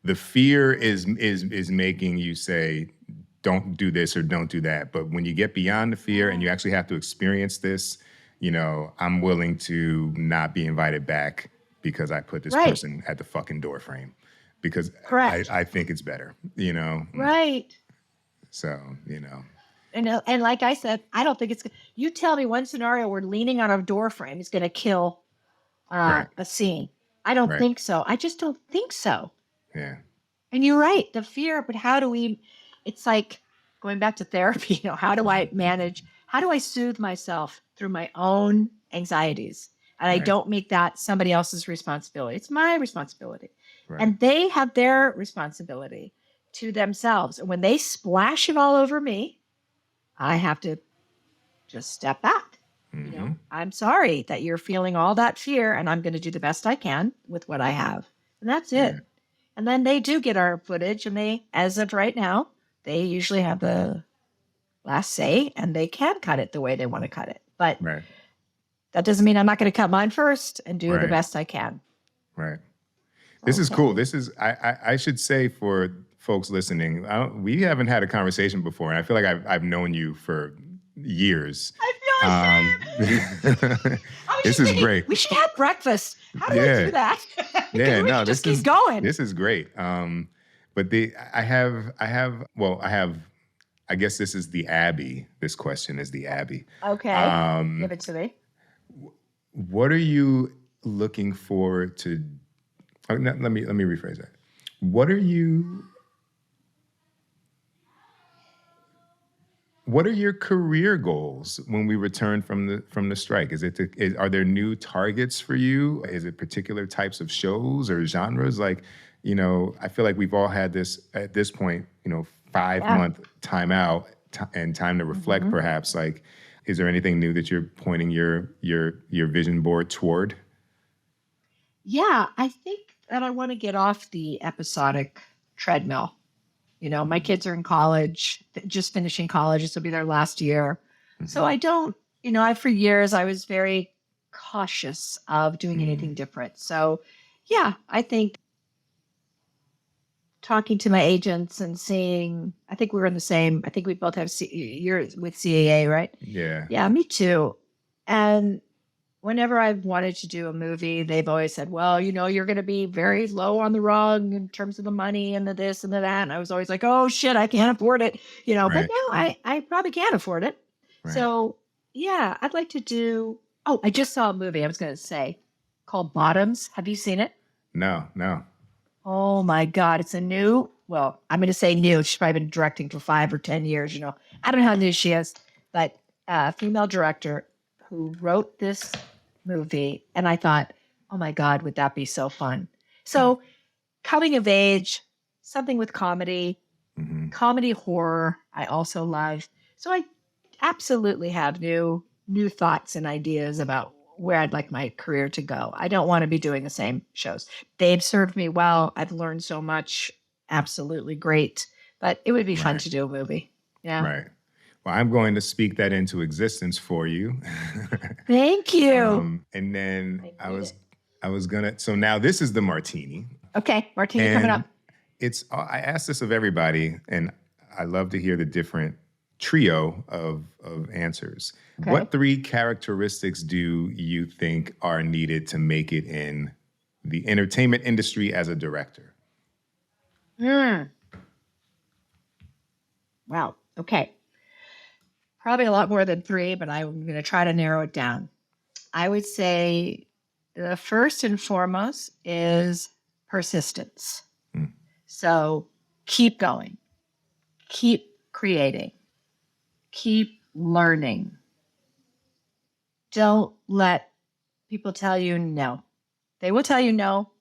The fear is making you say, don't do this or don't do that. But when you get beyond the fear and you actually have to experience this, I'm willing to not be invited back because I put this person at the fucking door frame. because Correct. I think it's better, you know? Right. So, you know. And like I said, I don't think it's, you tell me one scenario where leaning on a door frame is going to kill Right. a scene. I don't Right. think so. I just don't think so. Yeah. And you're right, the fear, but how do we, it's like going back to therapy, you know, how do I soothe myself through my own anxieties? And I Right. don't make that somebody else's responsibility. It's my responsibility. Right. And they have their responsibility to themselves. And when they splash it all over me, I have to just step back. Mm-hmm. You know, I'm sorry that you're feeling all that fear, and I'm going to do the best I can with what I have. And that's it. Yeah. And then they do get our footage, and they, as of right now, they usually have the last say, and they can cut it the way they want to cut it. But Right. that doesn't mean I'm not going to cut mine first and do the Right. best I can. Right. This is cool. This is, I should say for folks listening, we haven't had a conversation before, and I feel like I've known you for years. I feel like This is great. We should have breakfast. How do I Yeah. do that? Yeah, We no, should this just is keep going. This is great. But I guess this is the Abby. This question is the Abby. Okay, give it to me. What are you looking forward to? Let me rephrase that. What are your career goals when we return from the strike? Are there new targets for you? Is it particular types of shows or genres? Like, you know, I feel like we've all had this at this point, you know, 5-month time out and time to reflect. Perhaps, like, is there anything new that you're pointing your vision board toward? Yeah, I think that I want to get off the episodic treadmill. You know, my kids are in college, just finishing college. This will be their last year. So I don't, you know, for years I was very cautious of doing anything different. So yeah, I think talking to my agents and seeing, I think we're in the same, I think we both have, you're with CAA, right? Yeah. Yeah, me too. And whenever I've wanted to do a movie, they've always said, well, you know, you're going to be very low on the rung in terms of the money and the this and the that. And I was always like, oh, shit, I can't afford it. You know, Right. but no, I probably can afford it. Right. So, yeah, I'd like to do, I just saw a movie, I was going to say, called Bottoms. Have you seen it? No. Oh, my God. It's I'm going to say new. She's probably been directing for 5 or 10 years. You know, I don't know how new she is, but a female director who wrote this movie, and I thought, oh my God, would that be so fun? So coming of age, something with comedy, comedy horror, I also love. So I absolutely have new thoughts and ideas about where I'd like my career to go. I don't want to be doing the same shows. They've served me well. I've learned so much. Absolutely great. But it would be fun to do a movie. Yeah. Right. Well, I'm going to speak that into existence for you. Thank you. And then I was gonna. So now this is the martini. Okay, martini coming up. I asked this of everybody, and I love to hear the different trio of answers. Okay. What 3 characteristics do you think are needed to make it in the entertainment industry as a director? Wow. Okay. Probably a lot more than 3, but I'm going to try to narrow it down. I would say the first and foremost is persistence. So keep going, keep creating, keep learning. Don't let people tell you no. They will tell you no,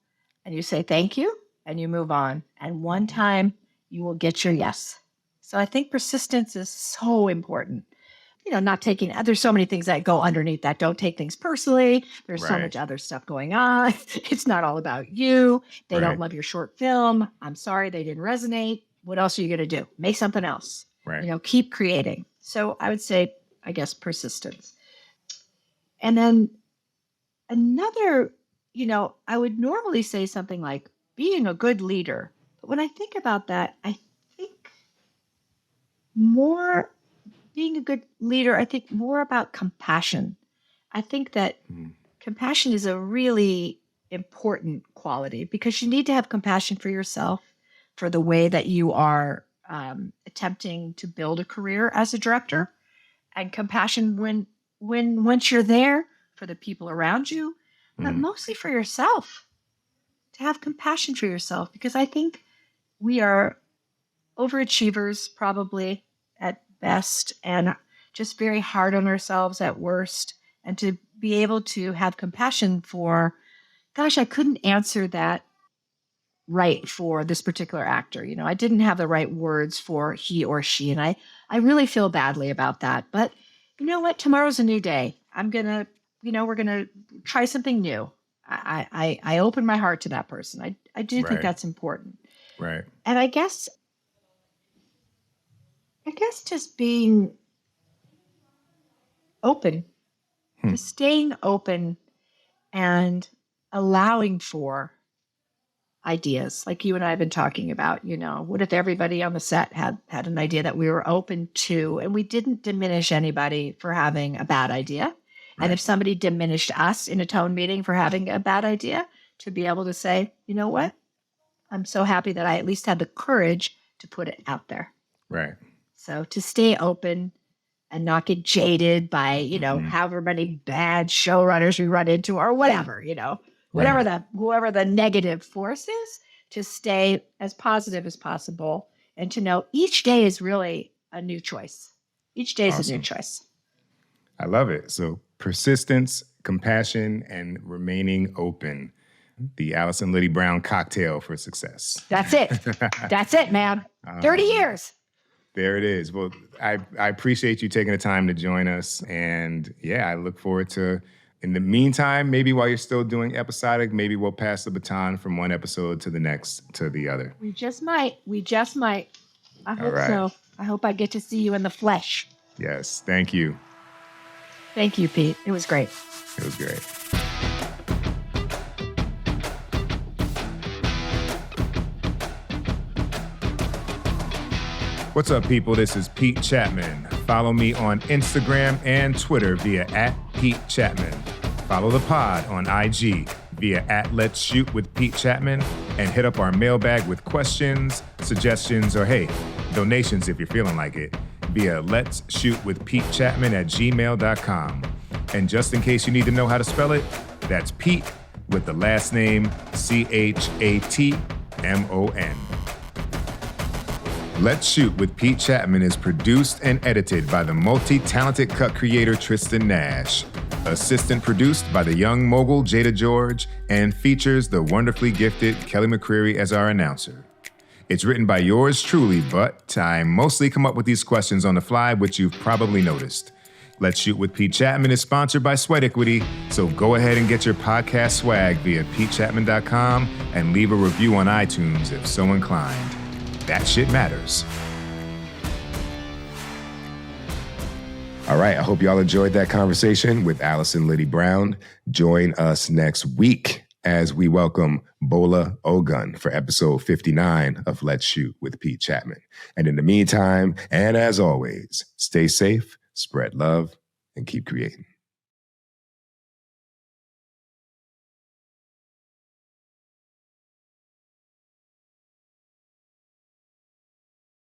and you say thank you, and you move on. And one time you will get your yes. So I think persistence is so important. You know, not taking, there's so many things that go underneath that. Don't take things personally. There's so Right. much other stuff going on. It's not all about you. They Right. don't love your short film. I'm sorry they didn't resonate. What else are you going to do? Make something else. Right. You know, keep creating. So I would say, I guess, persistence. And then another, you know, I would normally say something like being a good leader. But when I think about that, I think more being a good leader, I think more about compassion. I think that compassion is a really important quality, because you need to have compassion for yourself, for the way that you are attempting to build a career as a director, and compassion once you're there for the people around you, but mostly for yourself. To have compassion for yourself, because I think we are overachievers probably at best, and just very hard on ourselves at worst. And to be able to have compassion for, gosh, I couldn't answer that right for this particular actor. I didn't have the right words for he or she. And I really feel badly about that. But you know what? Tomorrow's a new day. we're going to try something new. I open my heart to that person. I do think that's important. Right. And I guess just being open, just staying open and allowing for ideas like you and I have been talking about. What if everybody on the set had an idea that we were open to, and we didn't diminish anybody for having a bad idea? Right. And if somebody diminished us in a tone meeting for having a bad idea, to be able to say, you know what? I'm so happy that I at least had the courage to put it out there. Right. So to stay open and not get jaded by, however many bad showrunners we run into or whatever, whoever the negative force is, to stay as positive as possible and to know each day is really a new choice. Each day is a new choice. I love it. So persistence, compassion, and remaining open. The Allison Liddi-Brown cocktail for success. That's it. That's it, man. 30 years. There it is. Well, I appreciate you taking the time to join us. And I look forward to, in the meantime, maybe while you're still doing Episodic, maybe we'll pass the baton from one episode to the next, to the other. We just might. I hope so. I hope I get to see you in the flesh. Yes. Thank you. Thank you, Pete. It was great. It was great. What's up, people? This is Pete Chatmon. Follow me on Instagram and Twitter via @PeteChatmon. Follow the pod on IG via @Let'sShootWithPeteChatmon, and hit up our mailbag with questions, suggestions, or hey, donations if you're feeling like it, via letshootwithpetechatmon@gmail.com. And just in case you need to know how to spell it, that's Pete with the last name Chatmon. Let's Shoot with Pete Chatmon is produced and edited by the multi-talented cut creator Tristan Nash, assistant produced by the young mogul Jada George, and features the wonderfully gifted Kelly McCreary as our announcer. It's written by yours truly, but I mostly come up with these questions on the fly, which you've probably noticed. Let's Shoot with Pete Chatmon is sponsored by Sweat Equity, so go ahead and get your podcast swag via PeteChatmon.com and leave a review on iTunes if so inclined. That shit matters. All right, I hope y'all enjoyed that conversation with Allison Liddi-Brown. Join us next week as we welcome Bola Ogun for episode 59 of Let's Shoot with Pete Chatmon. And in the meantime, and as always, stay safe, spread love, and keep creating.